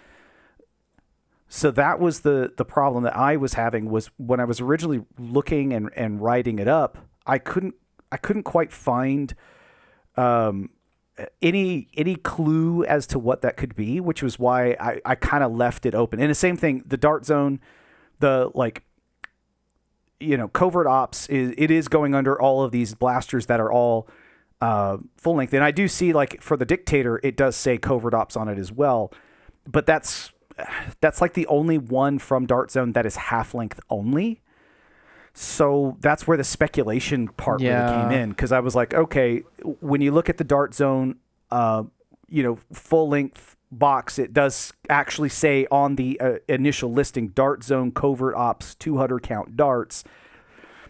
S3: So that was the problem that I was having, was when I was originally looking and writing it up, I couldn't quite find any clue as to what that could be, which was why I kind of left it open. And the same thing, the Dart Zone. Covert Ops is going under all of these blasters that are all full length, and I do see, like, for the Dictator, it does say Covert Ops on it as well, but that's like the only one from Dart Zone that is half length only. So that's where the speculation part really came in, because I was like, okay, when you look at the Dart Zone, full length box, it does actually say on the initial listing, Dart Zone Covert Ops 200 count darts,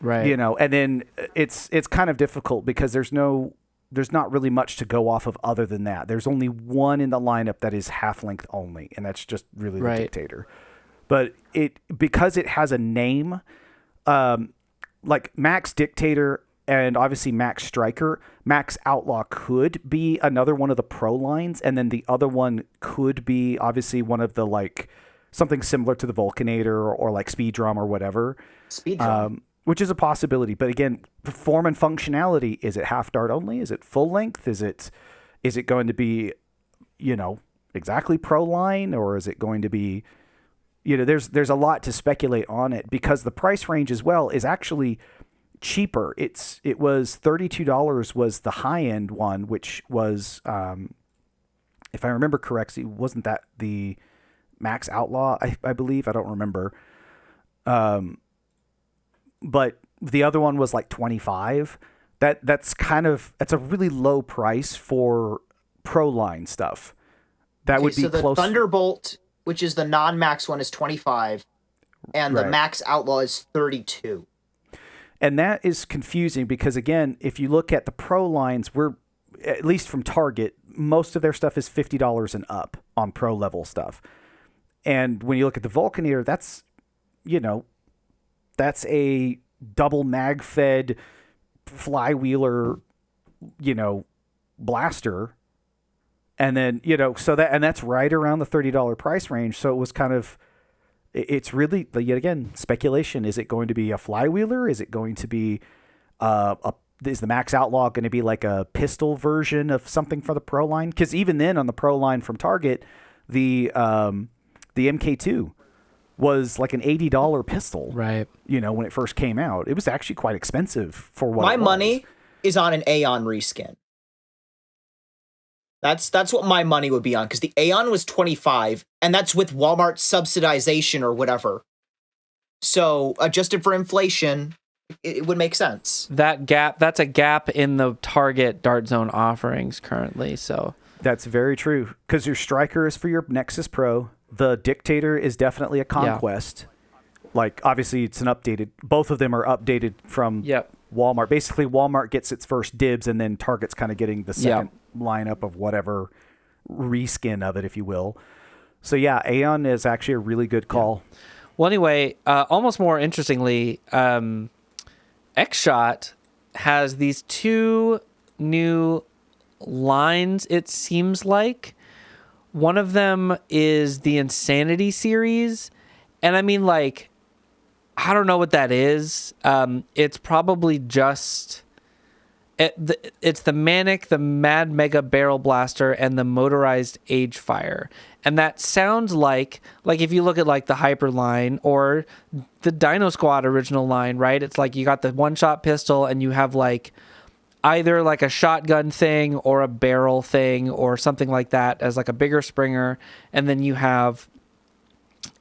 S1: right?
S3: And then it's kind of difficult because there's not really much to go off of other than that. There's only one in the lineup that is half length only, and that's just really the Dictator. But because it has a name, like Max Dictator and obviously Max Striker, Max Outlaw could be another one of the pro lines, and then the other one could be obviously one of the, like, something similar to the Vulcanator or like Speed Drum or whatever.
S2: Speed Drum.
S3: Which is a possibility. But again, form and functionality, is it half dart only? Is it full length? Is it going to be, exactly pro line, or is it going to be, there's a lot to speculate on it, because the price range as well is actually cheaper. It was $32 was the high end one, which was, if I remember correctly, wasn't that the Max Outlaw? I believe, I don't remember. But the other one was like $25. That's a really low price for pro line stuff. That would be
S2: so the
S3: close.
S2: Thunderbolt, which is the non-Max one, is $25, and the Max Outlaw is $32.
S3: And that is confusing because, again, if you look at the pro lines, at least from Target, most of their stuff is $50 and up on pro level stuff. And when you look at the Vulcaneer, that's a double mag fed flywheeler, blaster. And then, that's right around the $30 price range. So it was kind of, it's really, yet again, speculation. Is it going to be a flywheeler? Is it going to be is the Max Outlaw going to be like a pistol version of something for the Pro line? Because even then on the Pro line from Target, the MK2 was like an $80 pistol.
S1: Right.
S3: When it first came out. It was actually quite expensive for what
S2: My
S3: it was.
S2: money is on an Aeon reskin. That's what my money would be on, because the Aeon was $25, and that's with Walmart subsidization or whatever. So adjusted for inflation, it would make sense.
S1: That's a gap in the Target Dart Zone offerings currently. So
S3: that's very true, because your Striker is for your Nexus Pro. The Dictator is definitely a Conquest. Yeah. Like, obviously, it's an updated. Both of them are updated from Walmart. Basically, Walmart gets its first dibs, and then Target's kind of getting the second lineup of whatever reskin of it, if you will. So, yeah, Aeon is actually a really good call.
S1: Yeah. Well, anyway, almost more interestingly, X-Shot has these two new lines, it seems like. One of them is the Insanity series. And I mean, like, I don't know what that is. It's probably just... It's the Manic, the Mad Mega Barrel Blaster, and the Motorized Age Fire. And that sounds like if you look at like the Hyper line or the Dino Squad original line, right? It's like you got the one-shot pistol and you have like either like a shotgun thing or a barrel thing or something like that as like a bigger Springer. And then you have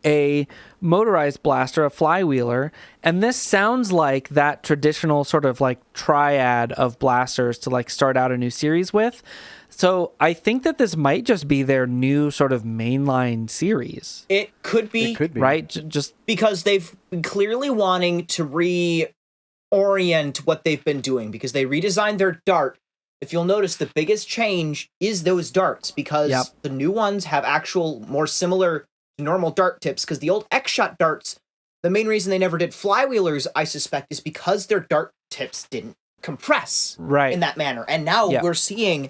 S1: a motorized blaster, a flywheeler, and this sounds like that traditional sort of like triad of blasters to like start out a new series with. So I think that this might just be their new sort of mainline series.
S2: It could be.
S1: Right? Just
S2: because they've been clearly wanting to reorient what they've been doing, because they redesigned their dart. If you'll notice, the biggest change is those darts, because the new ones have actual more similar normal dart tips, because the old X-Shot darts, the main reason they never did flywheelers, I suspect, is because their dart tips didn't compress in that manner. And now we're seeing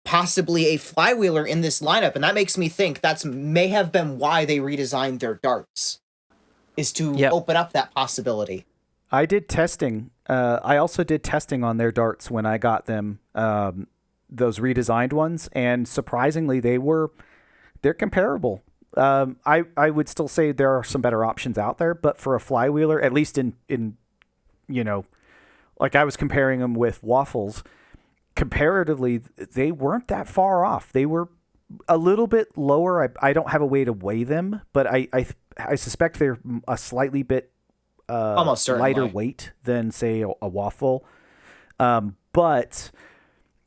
S2: possibly a flywheeler in this lineup, and that makes me think that's may have been why they redesigned their darts, is to open up that possibility.
S3: I did testing. I also did testing on their darts when I got them, those redesigned ones, and surprisingly, they're comparable. I would still say there are some better options out there, but for a flywheeler, at least in like I was comparing them with Waffles, comparatively, they weren't that far off. They were a little bit lower. I don't have a way to weigh them, but I suspect they're a slightly bit
S2: almost
S3: lighter weight than, say, a Waffle. But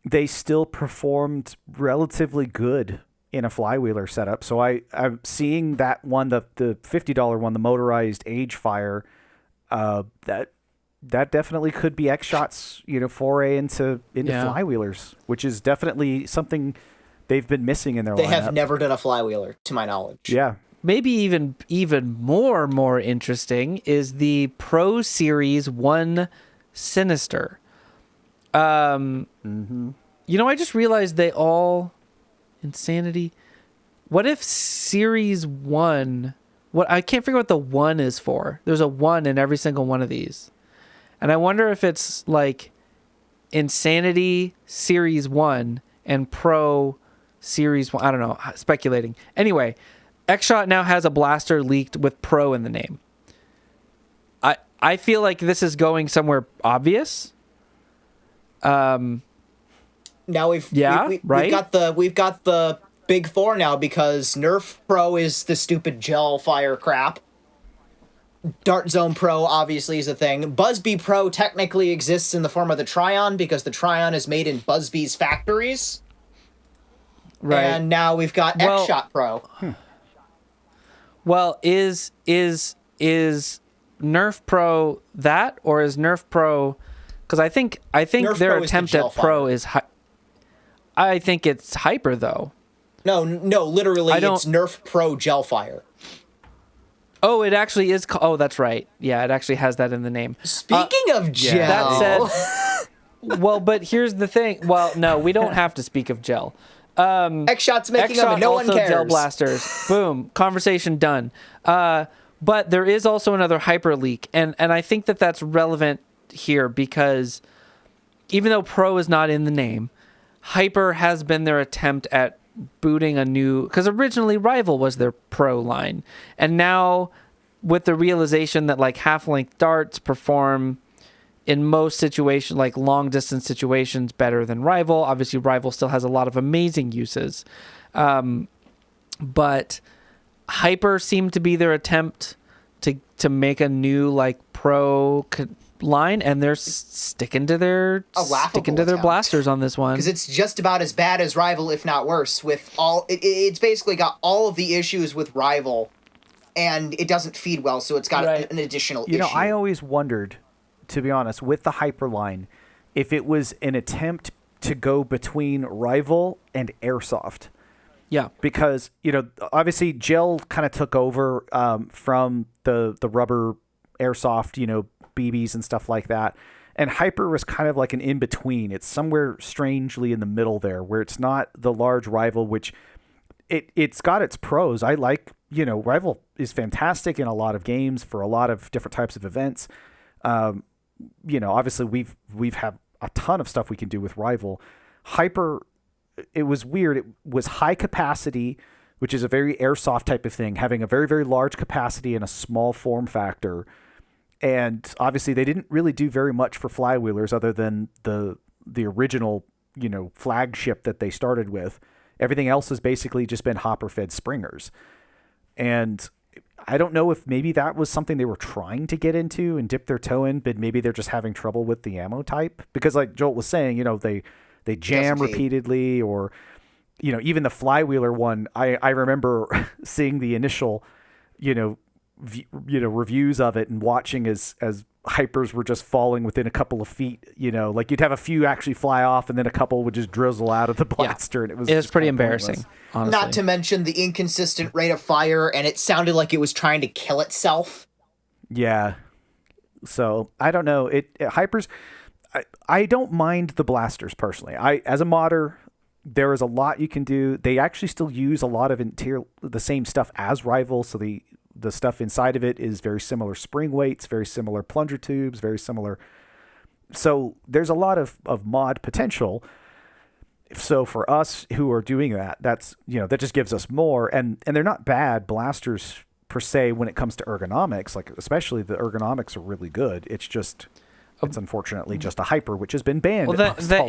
S3: they still performed relatively good in a flywheeler setup. So I'm seeing that one, the $50 one, the Motorized Age Fire, that definitely could be X-Shot's, foray into flywheelers, which is definitely something they've been missing in their lineup.
S2: They have never done a flywheeler, to my knowledge.
S3: Yeah.
S1: Maybe even more interesting is the Pro Series 1 Sinister. I just realized they all... Insanity. What if Series 1... I can't figure out what the 1 is for. There's a 1 in every single one of these. And I wonder if it's like Insanity Series 1 and Pro Series 1. I don't know. Speculating. Anyway, X-Shot now has a blaster leaked with Pro in the name. I feel like this is going somewhere obvious.
S2: Now we've got the big four now, because Nerf Pro is the stupid gel fire crap. Dart Zone Pro obviously is a thing. Buzzbee Pro technically exists in the form of the Tryon, because the Tryon is made in Buzzbee's factories. Right. And now we've got X-Shot Pro.
S1: Well, is Nerf Pro that, or is Nerf Pro? Because I think
S2: Nerf
S1: their
S2: Pro
S1: attempt at Pro is I think it's Hyper though.
S2: No, literally,
S1: don't-
S2: it's Nerf Pro Gelfire.
S1: Oh, it actually is. Oh, that's right. Yeah, it actually has that in the name.
S2: Speaking of gel,
S1: That said, well, but here's the thing. Well, no, we don't have to speak of gel.
S2: X-Shot's making them,
S1: X-Shot
S2: and no one
S1: also
S2: cares.
S1: gel blasters. Boom. Conversation done. But there is also another Hyper leak, and I think that that's relevant here because even though Pro is not in the name, Hyper has been their attempt at booting a new, because originally Rival was their Pro line, and now with the realization that like half-length darts perform in most situations, like long distance situations, better than Rival. Obviously Rival still has a lot of amazing uses, but Hyper seemed to be their attempt to make a new like Pro line, and they're sticking to their
S2: attempt.
S1: blasters on this one
S2: Because it's just about as bad as Rival, if not worse. With all, it's basically got all of the issues with Rival, and it doesn't feed well, so it's got an additional issue.
S3: You know, I always wondered, to be honest, with the Hyper line, if it was an attempt to go between Rival and Airsoft.
S1: Yeah,
S3: because obviously gel kind of took over from the rubber Airsoft, BBs and stuff like that, and Hyper was kind of like an in between. It's somewhere strangely in the middle there, where it's not the large Rival, which it's got its pros. I like, Rival is fantastic in a lot of games for a lot of different types of events. Obviously we've had a ton of stuff we can do with Rival. Hyper, it was weird. It was high capacity, which is a very Airsoft type of thing, having a very, very large capacity and a small form factor. And obviously they didn't really do very much for flywheelers other than the original, flagship that they started with. Everything else has basically just been hopper fed springers. And I don't know if maybe that was something they were trying to get into and dip their toe in, but maybe they're just having trouble with the ammo type. Because like Jolt was saying, they jam repeatedly, or, even the flywheeler one, I remember seeing the initial, reviews of it and watching as Hypers were just falling within a couple of feet, like you'd have a few actually fly off and then a couple would just drizzle out of the blaster. And it was
S1: pretty embarrassing, honestly.
S2: Not to mention the inconsistent rate of fire, and it sounded like it was trying to kill itself.
S3: Yeah. So I don't know. Hypers, I don't mind the blasters personally. As a modder, there is a lot you can do. They actually still use a lot of the same stuff as Rival, so the stuff inside of it is very similar spring weights, very similar plunger tubes, very similar. So there's a lot of mod potential. So for us who are doing that, that's that just gives us more, and they're not bad blasters per se when it comes to ergonomics. Like especially the ergonomics are really good. It's unfortunately just a Hyper, which has been banned.
S1: Well, the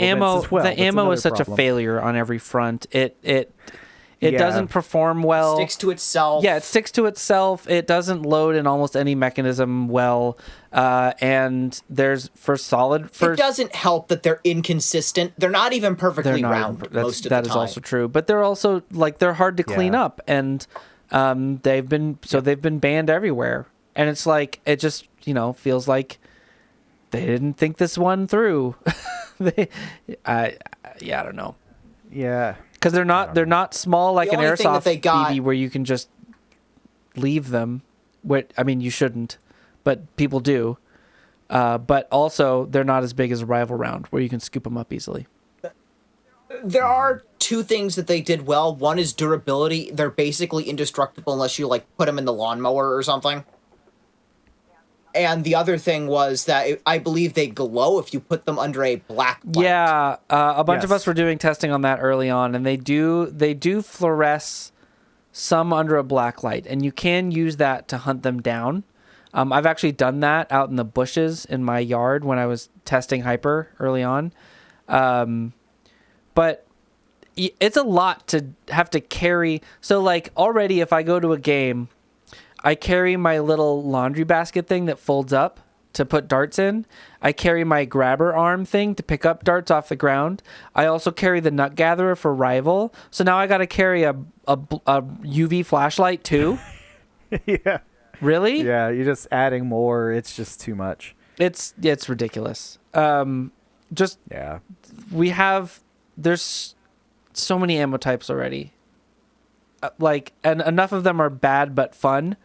S1: ammo is such a failure on every front. It doesn't perform well.
S2: It sticks to itself.
S1: Yeah, it sticks to itself. It doesn't load in almost any mechanism well. And there's
S2: it doesn't help that they're inconsistent. They're not even perfectly round most of the time.
S1: That is also true. But they're also they're hard to clean up, and they've been banned everywhere. And it's like it just feels like they didn't think this one through. I don't know.
S3: Yeah.
S1: Because they're not small like an Airsoft BB where you can just leave them. You shouldn't, but people do. But also, they're not as big as a Rival round where you can scoop them up easily.
S2: There are two things that they did well. One is durability. They're basically indestructible unless you put them in the lawnmower or something. And the other thing was that I believe they glow if you put them under a black light.
S1: Yeah, a bunch of us were doing testing on that early on, and they do fluoresce some under a black light, and you can use that to hunt them down. I've actually done that out in the bushes in my yard when I was testing Hyper early on. But it's a lot to have to carry. So already if I go to a game, I carry my little laundry basket thing that folds up to put darts in. I carry my grabber arm thing to pick up darts off the ground. I also carry the nut gatherer for Rival. So now I got to carry a UV flashlight too.
S3: Yeah.
S1: Really?
S3: Yeah, you're just adding more. It's just too much.
S1: It's ridiculous.
S3: Yeah.
S1: There's so many ammo types already. And enough of them are bad but fun.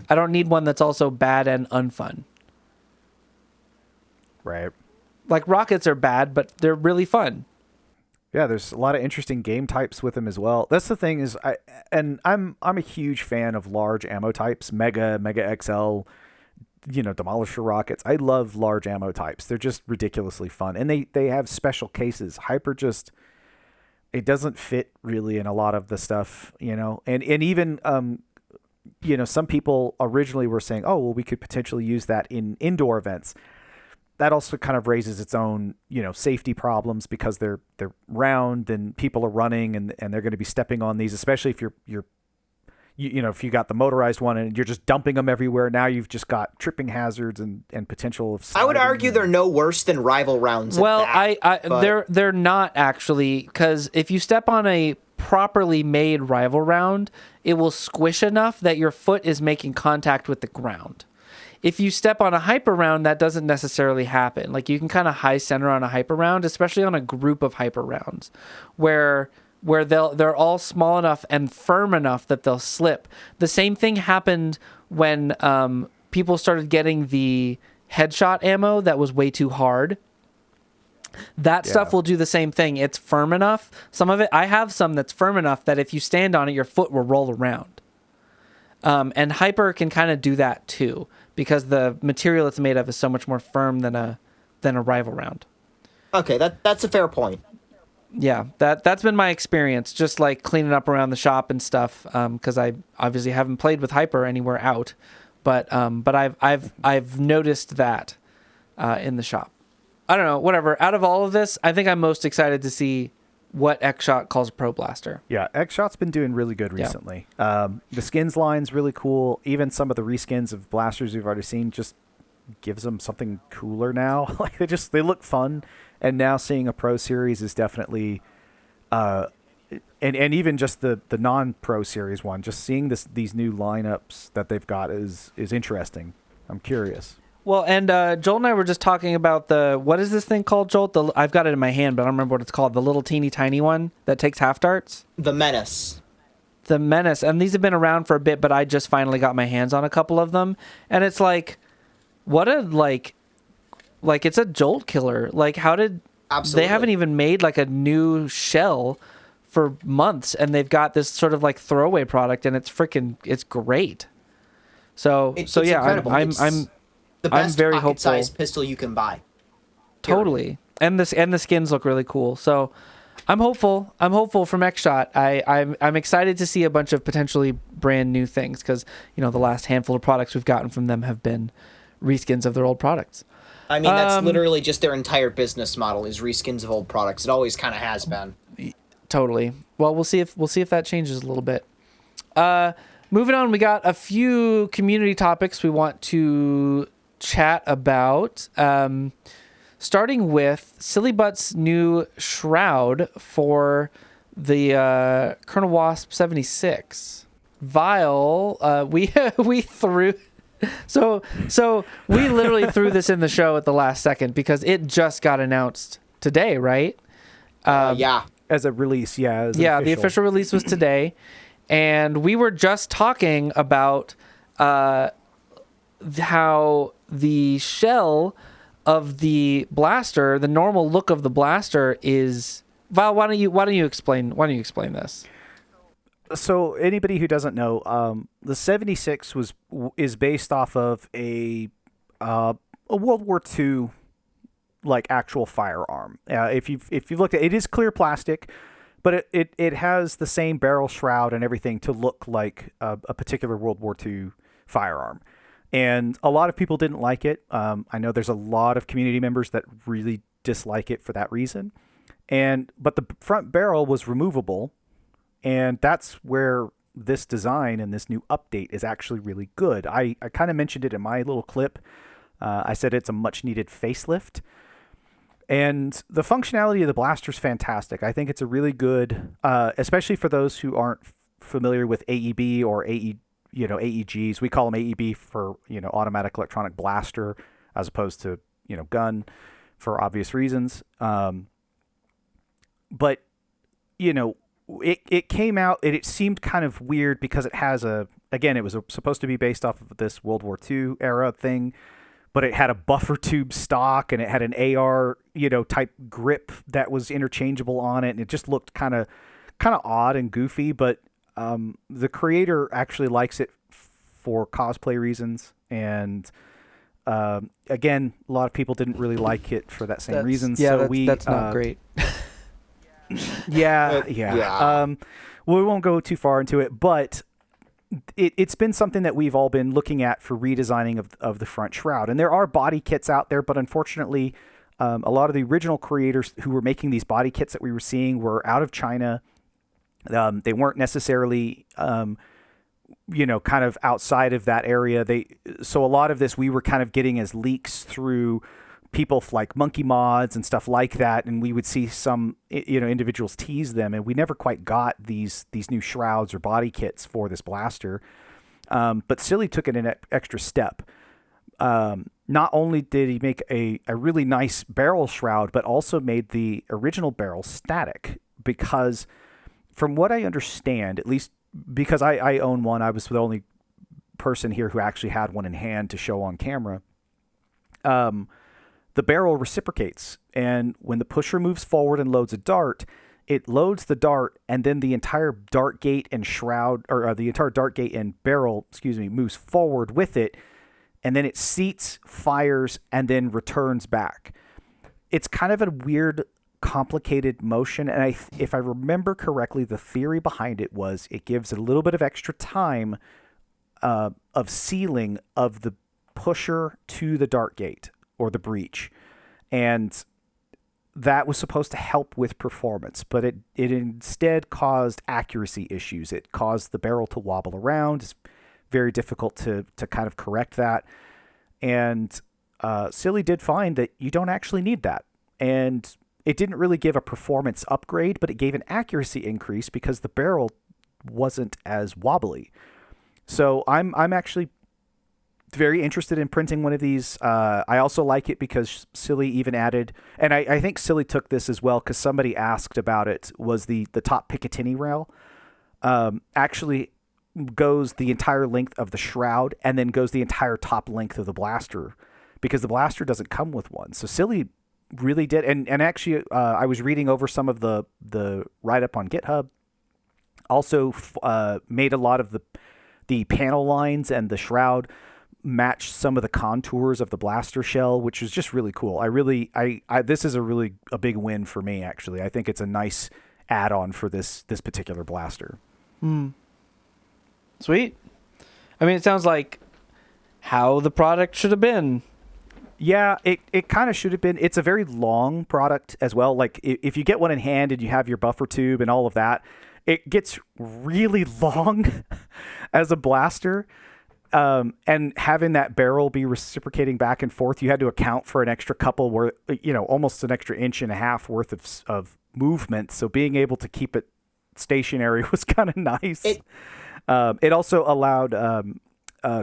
S1: I don't need one that's also bad and unfun.
S3: Right.
S1: Like rockets are bad, but they're really fun.
S3: Yeah, there's a lot of interesting game types with them as well. That's the thing is, I'm a huge fan of large ammo types, Mega XL, Demolisher rockets. I love large ammo types. They're just ridiculously fun, and they have special cases. Hyper just, it doesn't fit really in a lot of the stuff, and even some people originally were saying, oh well, we could potentially use that in indoor events. That also kind of raises its own, safety problems because they're round and people are running and they're going to be stepping on these, especially if if you got the motorized one and you're just dumping them everywhere. Now you've just got tripping hazards and potential of
S2: I would argue they're no worse than rival rounds.
S1: Well, they're not actually, because if you step on a properly made rival round, it will squish enough that your foot is making contact with the ground. If you step on a hyper round, that doesn't necessarily happen. Like you can kind of high center on a hyper round, especially on a group of hyper rounds, where they're all small enough and firm enough that they'll slip. The same thing happened when people started getting the headshot ammo that was way too hard. That stuff will do the same thing. It's firm enough. Some of it, I have some that's firm enough that if you stand on it, your foot will roll around. And hyper can kind of do that too, because the material it's made of is so much more firm than a rival round.
S2: Okay, that's a fair point.
S1: Yeah, that's been my experience, just like cleaning up around the shop and stuff. Because I obviously haven't played with hyper anywhere out, but I've noticed that in the shop. I don't know, whatever. Out of all of this, I think I'm most excited to see what X-Shot calls a Pro Blaster.
S3: Yeah, X-Shot's been doing really good recently. Yeah. The skins line's really cool. Even some of the reskins of blasters we've already seen just gives them something cooler now. Like they look fun. And now seeing a Pro Series is definitely, and even just the non-Pro Series one, just seeing these new lineups that they've got is interesting. I'm curious.
S1: Well, and Jolt and I were just talking about what is this thing called, Jolt? I've got it in my hand, but I don't remember what it's called. The little teeny tiny one that takes half darts?
S2: The Menace.
S1: The Menace. And these have been around for a bit, but I just finally got my hands on a couple of them. And it's like, what a, like it's a Jolt killer. Like, how did... Absolutely. They haven't even made, like, a new shell for months, and they've got this sort of, like, throwaway product, and it's great. So yeah,
S2: incredible. I'm the best
S1: very hopeful.
S2: Pocket-sized pistol you can buy.
S1: Totally. And the skins look really cool. So I'm hopeful. I'm hopeful from X-Shot. I'm excited to see a bunch of potentially brand new things because, the last handful of products we've gotten from them have been reskins of their old products.
S2: I mean, that's literally just their entire business model is reskins of old products. It always kind of has been.
S1: Totally. Well, we'll see if that changes a little bit. Moving on, we got a few community topics we want to chat about. Starting with Sillybutt's new Shroud for the Colonel Wasp 76. Vile, we threw... So we literally threw this in the show at the last second because it just got announced today, right?
S2: Yeah.
S3: As a release, yeah.
S1: The official release was today. And we were just talking about how the shell of the blaster, the normal look of the blaster is... Val, why don't you explain this?
S3: So anybody who doesn't know, the 76 is based off of a World War II like actual firearm. If you've looked at it, it is clear plastic, but it has the same barrel shroud and everything to look like a particular World War II firearm. And a lot of people didn't like it. I know there's a lot of community members that really dislike it for that reason. But the front barrel was removable. And that's where this design and this new update is actually really good. I kind of mentioned it in my little clip. I said it's a much needed facelift. And the functionality of the blaster is fantastic. I think it's a really good, especially for those who aren't familiar with AEB or AEGs. We call them AEB for, automatic electronic blaster as opposed to, gun for obvious reasons. But, it came out and it seemed kind of weird because it has it was supposed to be based off of this World War II era thing, but it had a buffer tube stock and it had an AR, type grip that was interchangeable on it. And it just looked kind of odd and goofy, but the creator actually likes it for cosplay reasons. And again, a lot of people didn't really like it for that same reason.
S1: Yeah, that's not great.
S3: Yeah. Well, we won't go too far into it, but it's been something that we've all been looking at for redesigning of the front shroud. And there are body kits out there, but unfortunately, a lot of the original creators who were making these body kits that we were seeing were out of China. They weren't necessarily, kind of outside of that area. So a lot of this we were kind of getting as leaks through people like Monkey Mods and stuff like that, and we would see some individuals tease them, and we never quite got these new shrouds or body kits for this blaster. But Silly took it an extra step. Not only did he make a really nice barrel shroud, but also made the original barrel static, because from what I understand, at least because I own one, I was the only person here who actually had one in hand to show on camera. The barrel reciprocates, and when the pusher moves forward and loads a dart, it loads the dart, and then the entire dart gate and shroud, or the entire dart gate and barrel, moves forward with it, and then it seats, fires, and then returns back. It's kind of a weird, complicated motion, and if I remember correctly, the theory behind it was it gives a little bit of extra time of sealing of the pusher to the dart gate or the breech, and that was supposed to help with performance, but it instead caused accuracy issues. It caused the barrel to wobble around. It's very difficult to kind of correct that, and Silly did find that you don't actually need that, and it didn't really give a performance upgrade, but it gave an accuracy increase because the barrel wasn't as wobbly. So I'm actually very interested in printing one of these. I also like it because Silly even added, and I think Silly took this as well because somebody asked about it, was the top Picatinny rail actually goes the entire length of the shroud and then goes the entire top length of the blaster, because the blaster doesn't come with one. So Silly really did, and actually I was reading over some of the write-up on GitHub, also made a lot of the panel lines and the shroud match some of the contours of the blaster shell, which is just really cool. This is a big win for me, actually. I think it's a nice add-on for this particular blaster.
S1: Sweet. I mean, it sounds like how the product should have been.
S3: Yeah, it kind of should have been. It's a very long product as well. Like, if you get one in hand and you have your buffer tube and all of that, it gets really long as a blaster. And having that barrel be reciprocating back and forth, you had to account for an extra couple, almost an extra inch and a half worth of movement. So being able to keep it stationary was kind of nice. It also allowed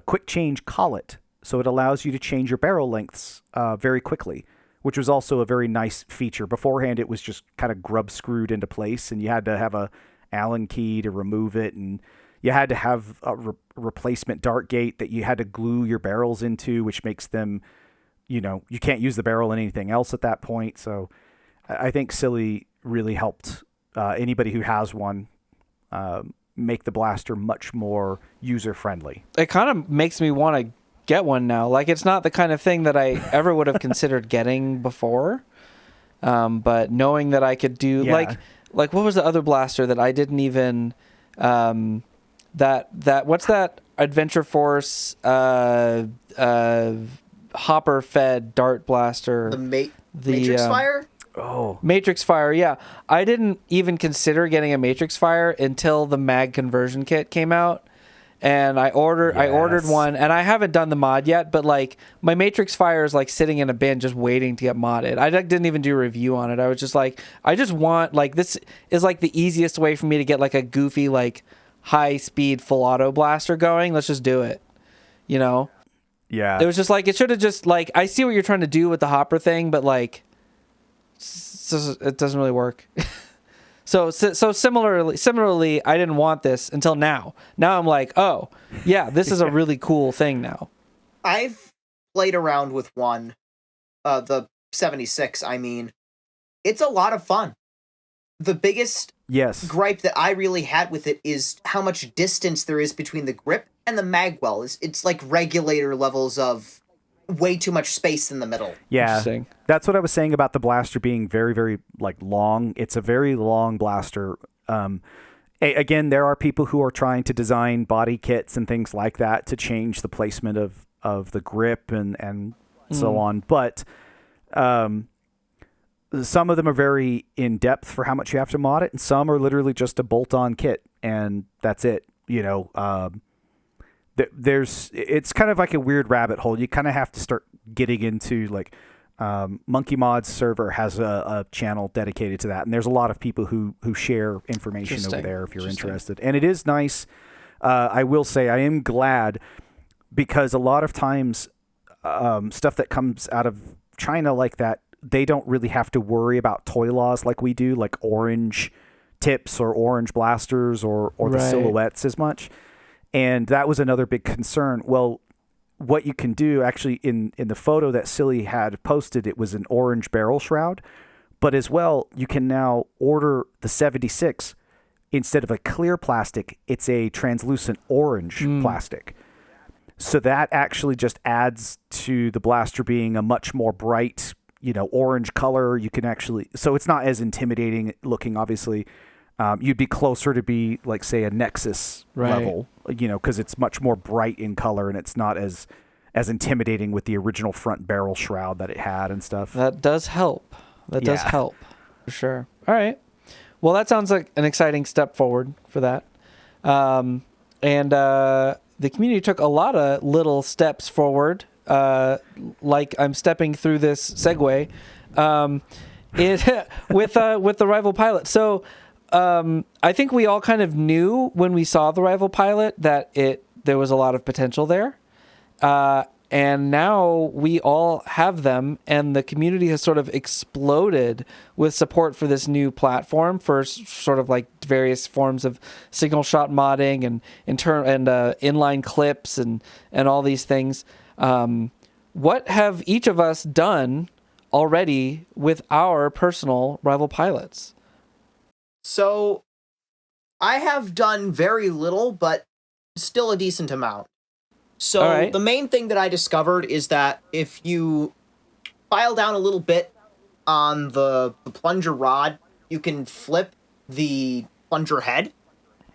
S3: quick change collet. So it allows you to change your barrel lengths very quickly, which was also a very nice feature. Beforehand, it was just kind of grub screwed into place, and you had to have a Allen key to remove it, and you had to have a replacement dart gate that you had to glue your barrels into, which makes them, you can't use the barrel in anything else at that point. So I think Silly really helped anybody who has one make the blaster much more user-friendly.
S1: It kind of makes me want to get one now. Like, it's not the kind of thing that I ever would have considered getting before. But knowing that I could do, like what was the other blaster that I didn't even... That what's that Adventure Force hopper fed dart blaster?
S2: The Matrix Fire?
S3: Oh,
S1: Matrix Fire, yeah. I didn't even consider getting a Matrix Fire until the mag conversion kit came out. And I ordered one, and I haven't done the mod yet, but like my Matrix Fire is like sitting in a bin just waiting to get modded. I didn't even do a review on it. I was just like, I just want, like, this is like the easiest way for me to get like a goofy, like, high speed full auto blaster going. Let's just do it. Yeah. It was just like, it should have just, like, I see what you're trying to do with the hopper thing, but like it doesn't really work. So similarly, I didn't want this until now. Now I'm like, oh, yeah, this is a really cool thing now.
S2: I've played around with one, the 76, I mean. It's a lot of fun. The biggest gripe that I really had with it is how much distance there is between the grip and the magwell. It's like regulator levels of way too much space in the middle.
S3: Yeah, that's what I was saying about the blaster being very, very long. It's a very long blaster. Again, there are people who are trying to design body kits and things like that to change the placement of the grip and so on. But some of them are very in depth for how much you have to mod it, and some are literally just a bolt-on kit, and that's it. It's kind of like a weird rabbit hole. You kind of have to start getting into like Monkey Mod's server has a channel dedicated to that, and there's a lot of people who share information over there if you're interested. And it is nice. I will say I am glad, because a lot of times stuff that comes out of China like that, they don't really have to worry about toy laws like we do, like orange tips or orange blasters or the silhouettes as much. And that was another big concern. Well, what you can do, actually, in the photo that Silly had posted, it was an orange barrel shroud. But as well, you can now order the 76. Instead of a clear plastic, it's a translucent orange plastic. So that actually just adds to the blaster being a much more bright, orange color. You can actually, so it's not as intimidating looking, obviously. You'd be closer to be like, say, a Nexus level, because it's much more bright in color and it's not as intimidating with the original front barrel shroud that it had and stuff.
S1: That does help. Does help, for sure. All right. Well, that sounds like an exciting step forward for that. And the community took a lot of little steps forward, like I'm stepping through this segue, with the rival pilot. So I think we all kind of knew when we saw the rival pilot that there was a lot of potential there. And now we all have them, and the community has sort of exploded with support for this new platform for sort of like various forms of signal shot modding and inline clips and all these things. What have each of us done already with our personal rival pilots?
S2: So, I have done very little, but still a decent amount. So, the main thing that I discovered is that if you file down a little bit on the plunger rod, you can flip the plunger head.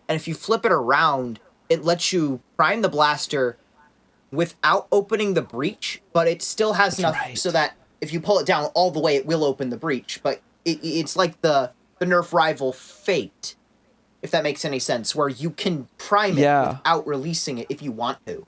S2: And if you flip it around, it lets you prime the blaster without opening the breech, but it still has enough so that if you pull it down all the way, it will open the breech. But it's like the Nerf rival Fate, if that makes any sense, where you can prime it without releasing it if you want to.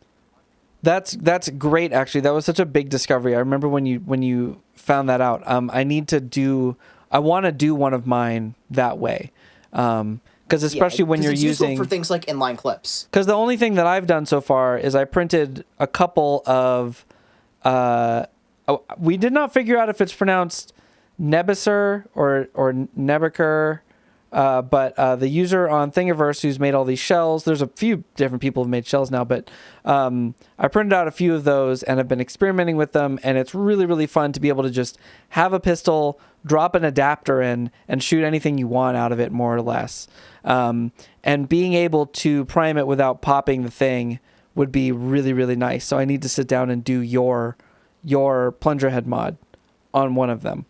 S1: That's great, actually. That was such a big discovery. I remember when you found that out. I want to do one of mine that way. Because especially when you're using...
S2: useful for things like inline clips.
S1: Because the only thing that I've done so far is I printed a couple of... we did not figure out if it's pronounced Nebusur or Nebuchadnezzar, but the user on Thingiverse who's made all these shells, there's a few different people who've made shells now, but I printed out a few of those and have been experimenting with them, and it's really, really fun to be able to just have a pistol, drop an adapter in, and shoot anything you want out of it, more or less. And being able to prime it without popping the thing would be really, really nice. So I need to sit down and do your plunger head mod on one of them.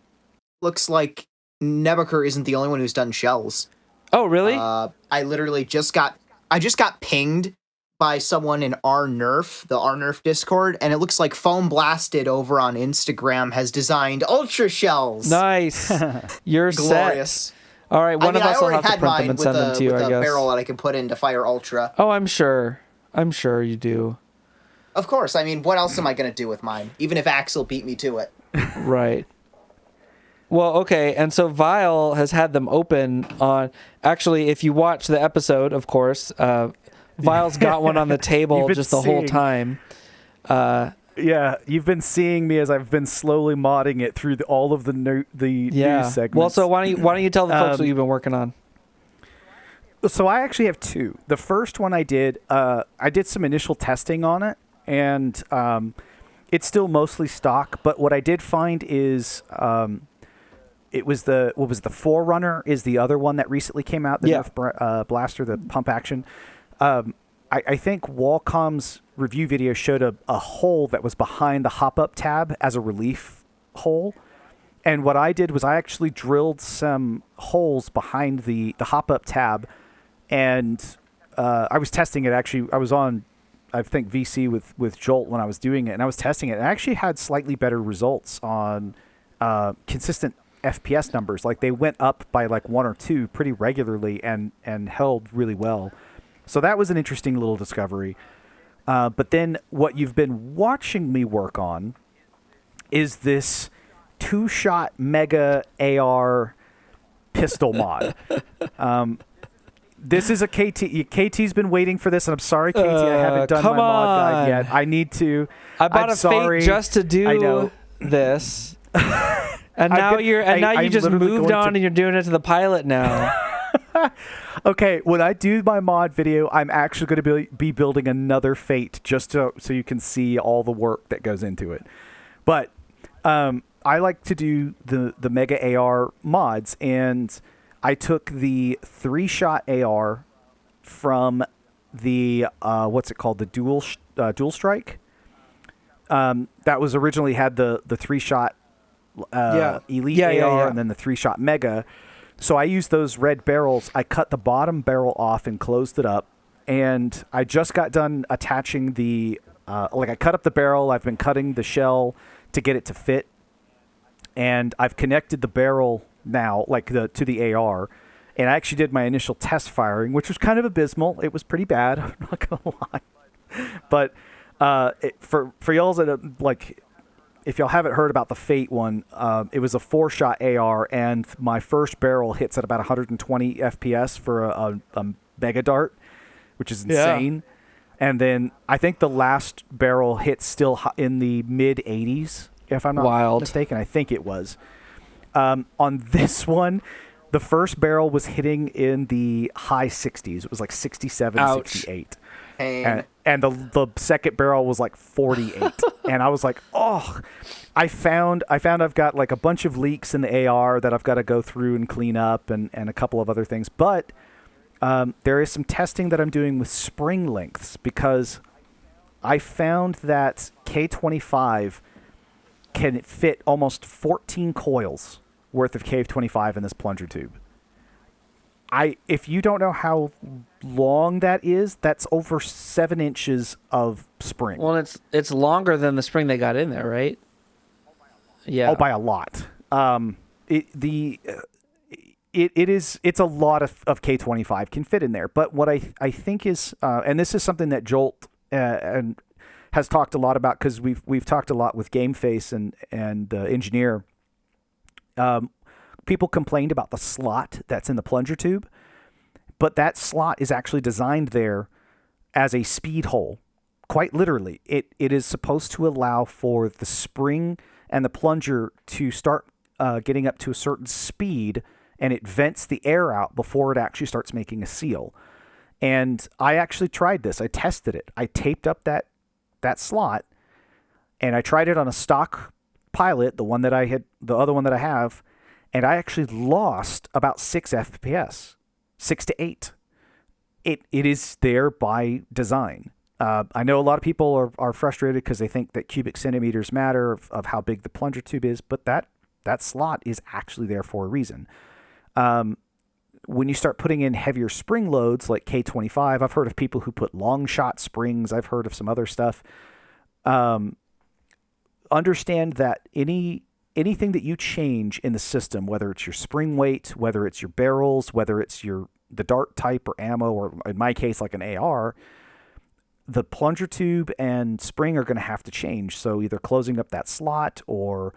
S2: Looks like Nebuchadnezzar isn't the only one who's done shells.
S1: Oh, really?
S2: I literally just got pinged by someone in our Nerf, the our Nerf Discord, and it looks like Foam Blasted over on Instagram has designed ultra shells.
S1: Nice. You're
S2: glorious.
S1: Set. All right, one of us will have to print them and send them to you, I guess.
S2: With a barrel that I can put in to fire ultra.
S1: Oh, I'm sure you do.
S2: Of course. I mean, what else am I going to do with mine? Even if Axel beat me to it.
S1: Right. Well, okay, and so Vile has had them open on... Actually, if you watch the episode, of course, Vile's got one on the table just the whole time.
S3: Yeah, you've been seeing me as I've been slowly modding it through all of the news segments.
S1: Well, so why don't you tell the folks what you've been working on?
S3: So I actually have two. The first one I did some initial testing on it, and it's still mostly stock. But what I did find is it was the Forerunner is the other one that recently came out, the Nerf blaster, the pump action. I think Wacom's review video showed a hole that was behind the hop-up tab as a relief hole. And what I did was I actually drilled some holes behind the hop-up tab, and I was testing it. Actually, I was on, I think, VC with Jolt when I was doing it, and I was testing it. And I actually had slightly better results on consistent FPS numbers. Like, they went up by like 1 or 2 pretty regularly and held really well. So that was an interesting little discovery. But then what you've been watching me work on is this 2-shot mega AR pistol mod. This is a KT. KT's been waiting for this, and I'm sorry, KT, I haven't done my mod guide yet. I need to.
S1: I bought Fate just to do this. And now you just moved on and you're doing it to the pilot now.
S3: Okay, when I do my mod video, I'm actually going to be building another Fate just so you can see all the work that goes into it. But I like to do the Mega AR mods, and I took the 3-shot AR from the what's it called, the Dual Strike. That was originally had the 3-shot Elite AR and then the 3-shot Mega. So I used those red barrels. I cut the bottom barrel off and closed it up. And I just got done attaching the, I cut up the barrel. I've been cutting the shell to get it to fit. And I've connected the barrel now, to the AR. And I actually did my initial test firing, which was kind of abysmal. It was pretty bad. I'm not going to lie. But for y'all that, if y'all haven't heard about the Fate one, it was a 4-shot AR, and my first barrel hits at about 120 FPS for a Mega Dart, which is insane. Yeah. And then I think the last barrel hit still in the mid-80s, if I'm not mistaken. I think it was. On this one, the first barrel was hitting in the high 60s. It was like 67, Ouch. 68. And the second barrel was like 48. And I was like, oh, I found I've got like a bunch of leaks in the AR that I've got to go through and clean up and a couple of other things. But there is some testing that I'm doing with spring lengths, because I found that K25 can fit almost 14 coils worth of K25 in this plunger tube. If you don't know how long that is, that's over 7 inches of spring. Well,
S1: it's longer than the spring they got in there, right? Yeah.
S3: Oh, by a lot. It's a lot of K25 can fit in there. But what I think is, and this is something that Jolt and has talked a lot about, because we've talked a lot with GameFace and Engineer. People complained about the slot that's in the plunger tube, but that slot is actually designed there as a speed hole. Quite literally, it is supposed to allow for the spring and the plunger to start getting up to a certain speed, and it vents the air out before it actually starts making a seal. And I actually tried this. I tested it. I taped up that slot, and I tried it on a stock pilot, the other one that I have. And I actually lost about 6 FPS, 6 to 8. It is there by design. I know a lot of people are frustrated because they think that cubic centimeters matter of how big the plunger tube is, but that slot is actually there for a reason. When you start putting in heavier spring loads like K25, I've heard of people who put long shot springs. I've heard of some other stuff. Understand that anything that you change in the system, whether it's your spring weight, whether it's your barrels, whether it's the dart type or ammo, or in my case, like an AR, the plunger tube and spring are going to have to change. So either closing up that slot or,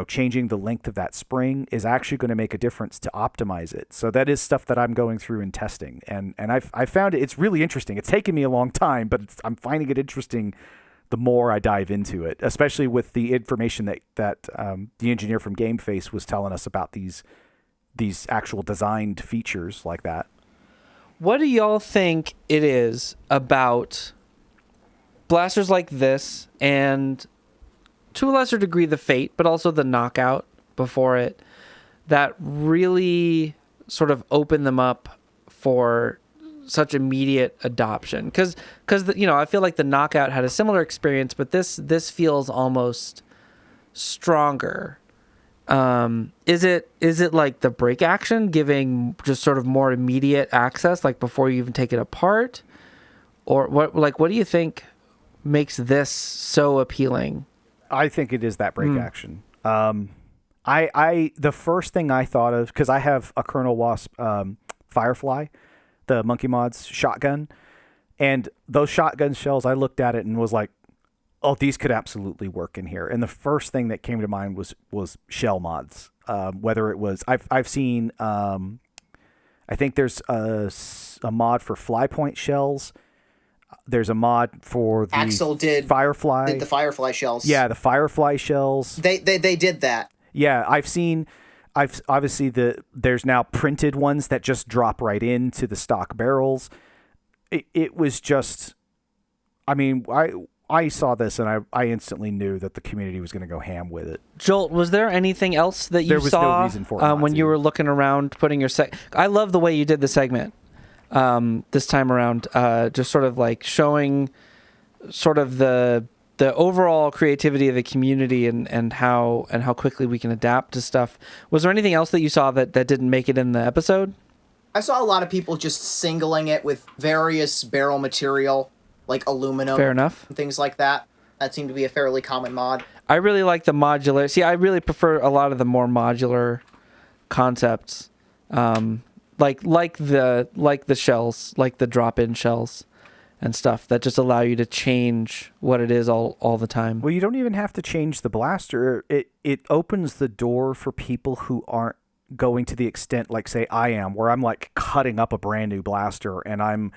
S3: changing the length of that spring is actually going to make a difference to optimize it. So that is stuff that I'm going through and testing. And I found it's really interesting. It's taken me a long time, but I'm finding it interesting the more I dive into it, especially with the information that the engineer from Game Face was telling us about these actual designed features like that.
S1: What do y'all think it is about blasters like this, and to a lesser degree the Fate, but also the Knockout before it, that really sort of opened them up for such immediate adoption? Because I feel like the Knockout had a similar experience, but this feels almost stronger. Is it like the break action giving just sort of more immediate access, like before you even take it apart, or what? Like, what do you think makes this so appealing?
S3: I think it is that break action. I the first thing I thought of, because I have a Colonel Wasp Firefly, the Monkey Mods shotgun, and those shotgun shells, I looked at it and was like, oh, these could absolutely work in here. And the first thing that came to mind was shell mods. Whether it was, I've seen, I think there's a mod for fly point shells. There's a mod for the
S2: Axel did
S3: Firefly.
S2: Did the Firefly shells.
S3: Yeah, the Firefly shells.
S2: They did that.
S3: Yeah, I've obviously there's now printed ones that just drop right into the stock barrels. It was just, I mean, I saw this and I instantly knew that the community was going to go ham with it.
S1: Jolt, was there anything else that you
S3: there was
S1: saw
S3: no reason for it not
S1: when
S3: to.
S1: you were looking around putting your I love the way you did the segment this time around, just sort of like showing sort of the overall creativity of the community and how quickly we can adapt to stuff. Was there anything else that you saw that didn't make it in the episode?
S2: I saw a lot of people just singling it with various barrel material, like aluminum.
S1: Fair enough.
S2: And things like that. That seemed to be a fairly common mod.
S1: I really like the modular. See, I really prefer a lot of the more modular concepts, like the shells, like the drop-in shells and stuff that just allow you to change what it is all the time.
S3: Well, you don't even have to change the blaster. It opens the door for people who aren't going to the extent, like say I am, where I'm like cutting up a brand new blaster and I'm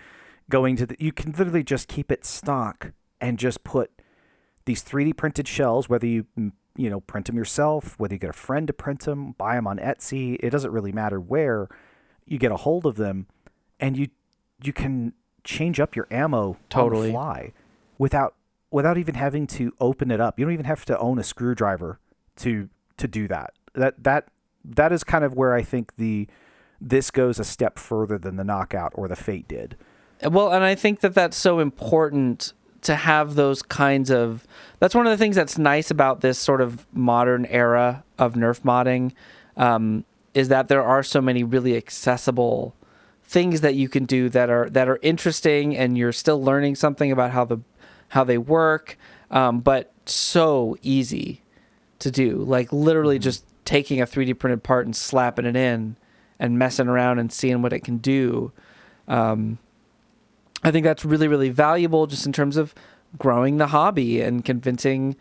S3: going to you can literally just keep it stock and just put these 3D printed shells, whether you print them yourself, whether you get a friend to print them, buy them on Etsy, it doesn't really matter where you get a hold of them, and you can change up your ammo on the fly without even having to open it up. You don't even have to own a screwdriver to do that. That is kind of where I think this goes a step further than the Knockout or the Fate did.
S1: Well, and I think that's so important to have those kinds of... That's one of the things that's nice about this sort of modern era of Nerf modding, is that there are so many really accessible things that you can do that are interesting, and you're still learning something about how they work, but so easy to do. Like literally just taking a 3D printed part and slapping it in and messing around and seeing what it can do. I think that's really, really valuable just in terms of growing the hobby and convincing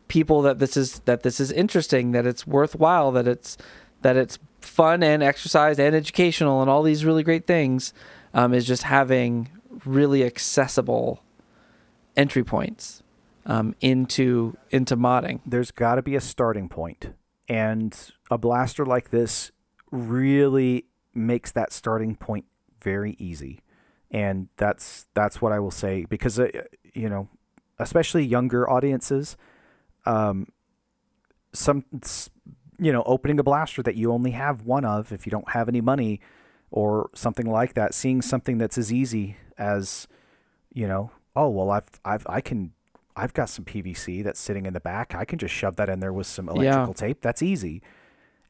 S1: people that this is interesting, that it's worthwhile, that it's fun and exercise and educational and all these really great things, is just having really accessible entry points into modding.
S3: There's got to be a starting point, and a blaster like this really makes that starting point very easy. And that's what I will say, because especially younger audiences, opening a blaster that you only have one of, if you don't have any money or something like that, seeing something that's as easy as, oh well, I've got some PVC that's sitting in the back. I can just shove that in there with some electrical tape. That's easy,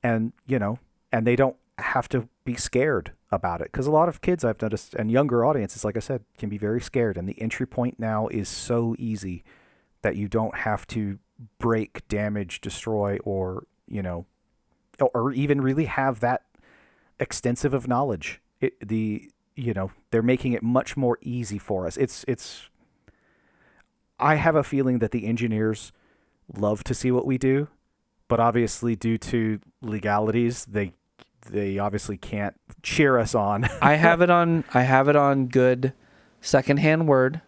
S3: and and they don't have to be scared about it, because a lot of kids I've noticed, and younger audiences, like I said, can be very scared, and the entry point now is so easy that you don't have to break, damage, destroy, or even really have that extensive of knowledge. They're making it much more easy for us. It's I have a feeling that the engineers love to see what we do, but obviously due to legalities, they obviously can't cheer us on. I have it on good secondhand word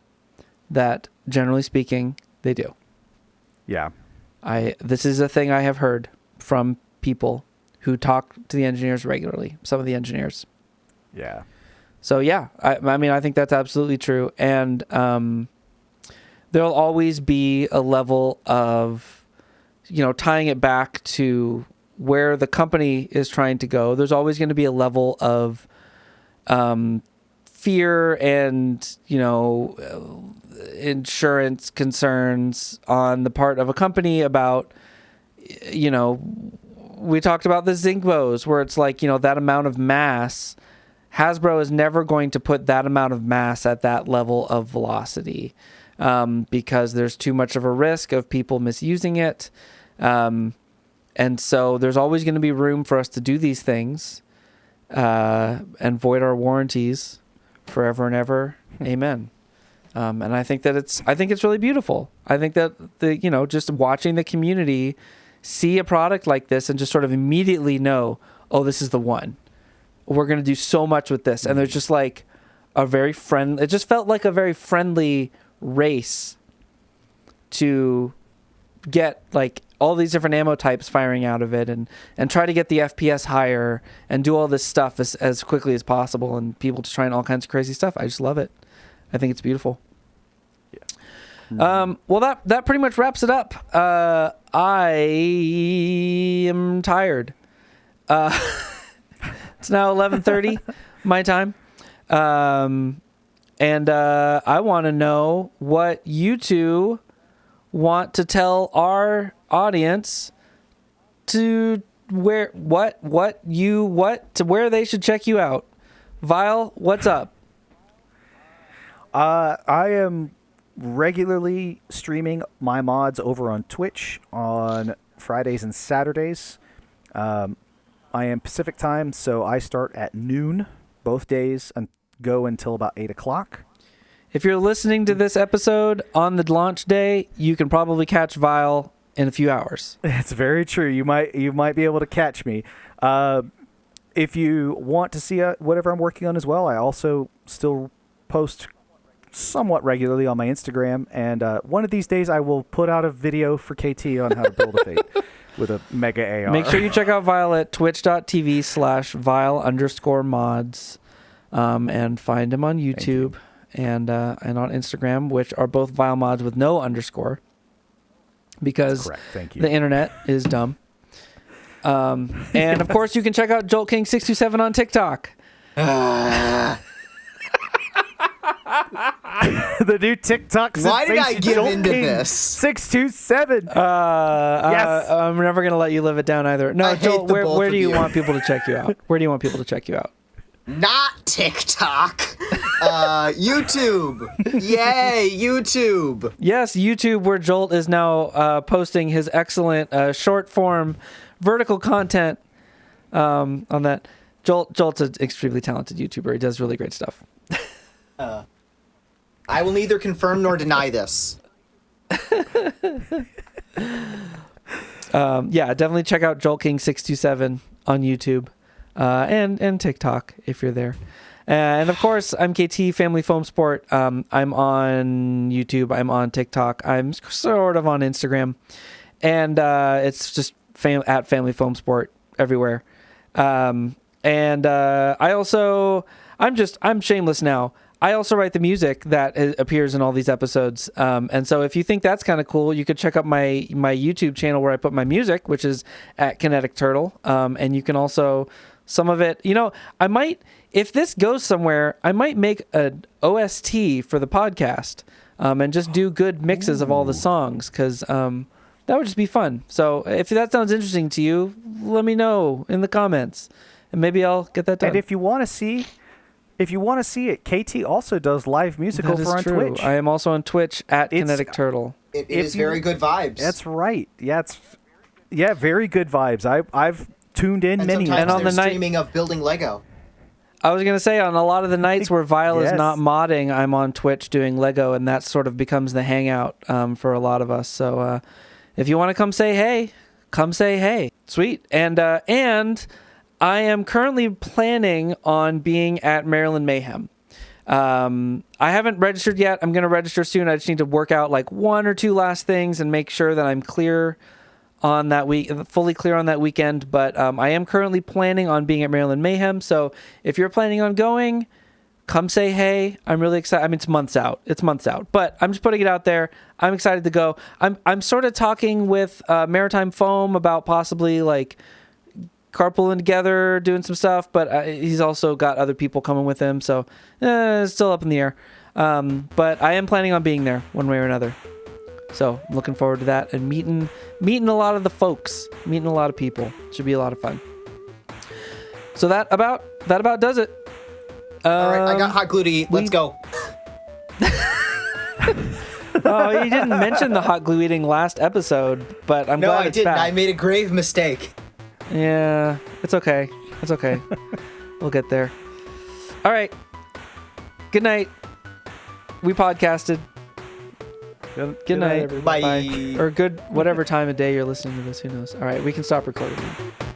S3: that, generally speaking,
S1: They do.
S3: Yeah.
S1: This is a thing I have heard from people who talk to the engineers regularly, some of the engineers.
S3: Yeah.
S1: So yeah, I mean, I think that's absolutely true. And there'll always be a level of, tying it back to where the company is trying to go. There's always going to be a level of fear and, insurance concerns on the part of a company about, we talked about the Zing bows where it's like, that amount of mass. Hasbro is never going to put that amount of mass at that level of velocity because there's too much of a risk of people misusing it. And so there's always going to be room for us to do these things and void our warranties forever and ever. Amen. And I think that it's really beautiful. I think that just watching the community see a product like this and just sort of immediately know, oh, this is the one. We're going to do so much with this. And there's just like it just felt like a very friendly race to get like all these different ammo types firing out of it and try to get the FPS higher and do all this stuff as quickly as possible. And people just trying all kinds of crazy stuff. I just love it. I think it's beautiful. Yeah. Well, that pretty much wraps it up. I am tired. It's now 11:30 my time. And I want to know what you two want to tell our audience to where they should check you out. Vile, what's up?
S3: I am regularly streaming my mods over on Twitch on Fridays and Saturdays. I am Pacific time, so I start at noon both days and go until about 8 o'clock.
S1: If you're listening to this episode on the launch day, you can probably catch Vile in a few hours.
S3: It's very true. You might be able to catch me. If you want to see whatever I'm working on as well, I also still post somewhat regularly on my Instagram. And one of these days, I will put out a video for KT on how to build a Fate with a Mega AR.
S1: Make sure you check out Vile at twitch.tv/Vile_mods and find him on YouTube and on Instagram, which are both Vile mods with no underscore because the internet is dumb. And of course, you can check out Joltking627 on TikTok.
S3: The new TikTok sensation.
S2: Why did I give into this?
S3: 627.
S1: Yes.
S3: Yes.
S1: I'm never going to let you live it down either. No, Joel, where do you want people to check you out? Where do you want people to check you out?
S2: Not TikTok. YouTube. Yay, YouTube.
S1: Yes, YouTube, where Jolt is now posting his excellent short form vertical content on that. Jolt's an extremely talented YouTuber. He does really great stuff.
S2: I will neither confirm nor deny this.
S1: Yeah, definitely check out Joltking627 on YouTube and TikTok if you're there. And of course, I'm KT Family Foam Sport. I'm on YouTube. I'm on TikTok. I'm sort of on Instagram, and it's just at Family Foam Sport everywhere. And I'm shameless now. I also write the music that appears in all these episodes. And so if you think that's kind of cool, you could check out my YouTube channel where I put my music, which is at Kinetic Turtle. And you can also, some of it, I might, if this goes somewhere, I might make an OST for the podcast and just do good mixes of all the songs because that would just be fun. So if that sounds interesting to you, let me know in the comments and maybe I'll get that done.
S3: And if you want to see it, KT also does live music over on Twitch.
S1: I am also on Twitch at Kinetic Turtle.
S2: It is very good vibes.
S3: That's right. Yeah, very good vibes. I've tuned in many.
S2: And on the streaming of building Lego.
S1: I was gonna say on a lot of the nights where Vile is not modding, I'm on Twitch doing Lego, and that sort of becomes the hangout for a lot of us. So if you want to come say hey, come say hey. Sweet. And I am currently planning on being at Maryland Mayhem. I haven't registered yet. I'm going to register soon. I just need to work out like 1 or 2 last things and make sure that I'm clear on that week, fully clear on that weekend. But I am currently planning on being at Maryland Mayhem. So if you're planning on going, come say hey. I'm really excited. I mean, it's months out. But I'm just putting it out there. I'm excited to go. I'm sort of talking with Maritime Foam about possibly like carpooling together, doing some stuff, but he's also got other people coming with him, so it's still up in the air. But I am planning on being there one way or another. So I'm looking forward to that and meeting a lot of the folks, meeting a lot of people. Should be a lot of fun. So that about does it.
S2: All right, I got hot glue to eat. Let's go.
S1: Oh, you didn't mention the hot glue eating last episode, but I'm glad it's back.
S2: No, I didn't. I made a grave mistake.
S1: Yeah, it's okay. It's okay. We'll get there. All right. Good night. We podcasted. Good night.
S3: Everybody.
S2: Bye.
S1: Or good whatever time of day you're listening to this. Who knows? All right, we can stop recording now.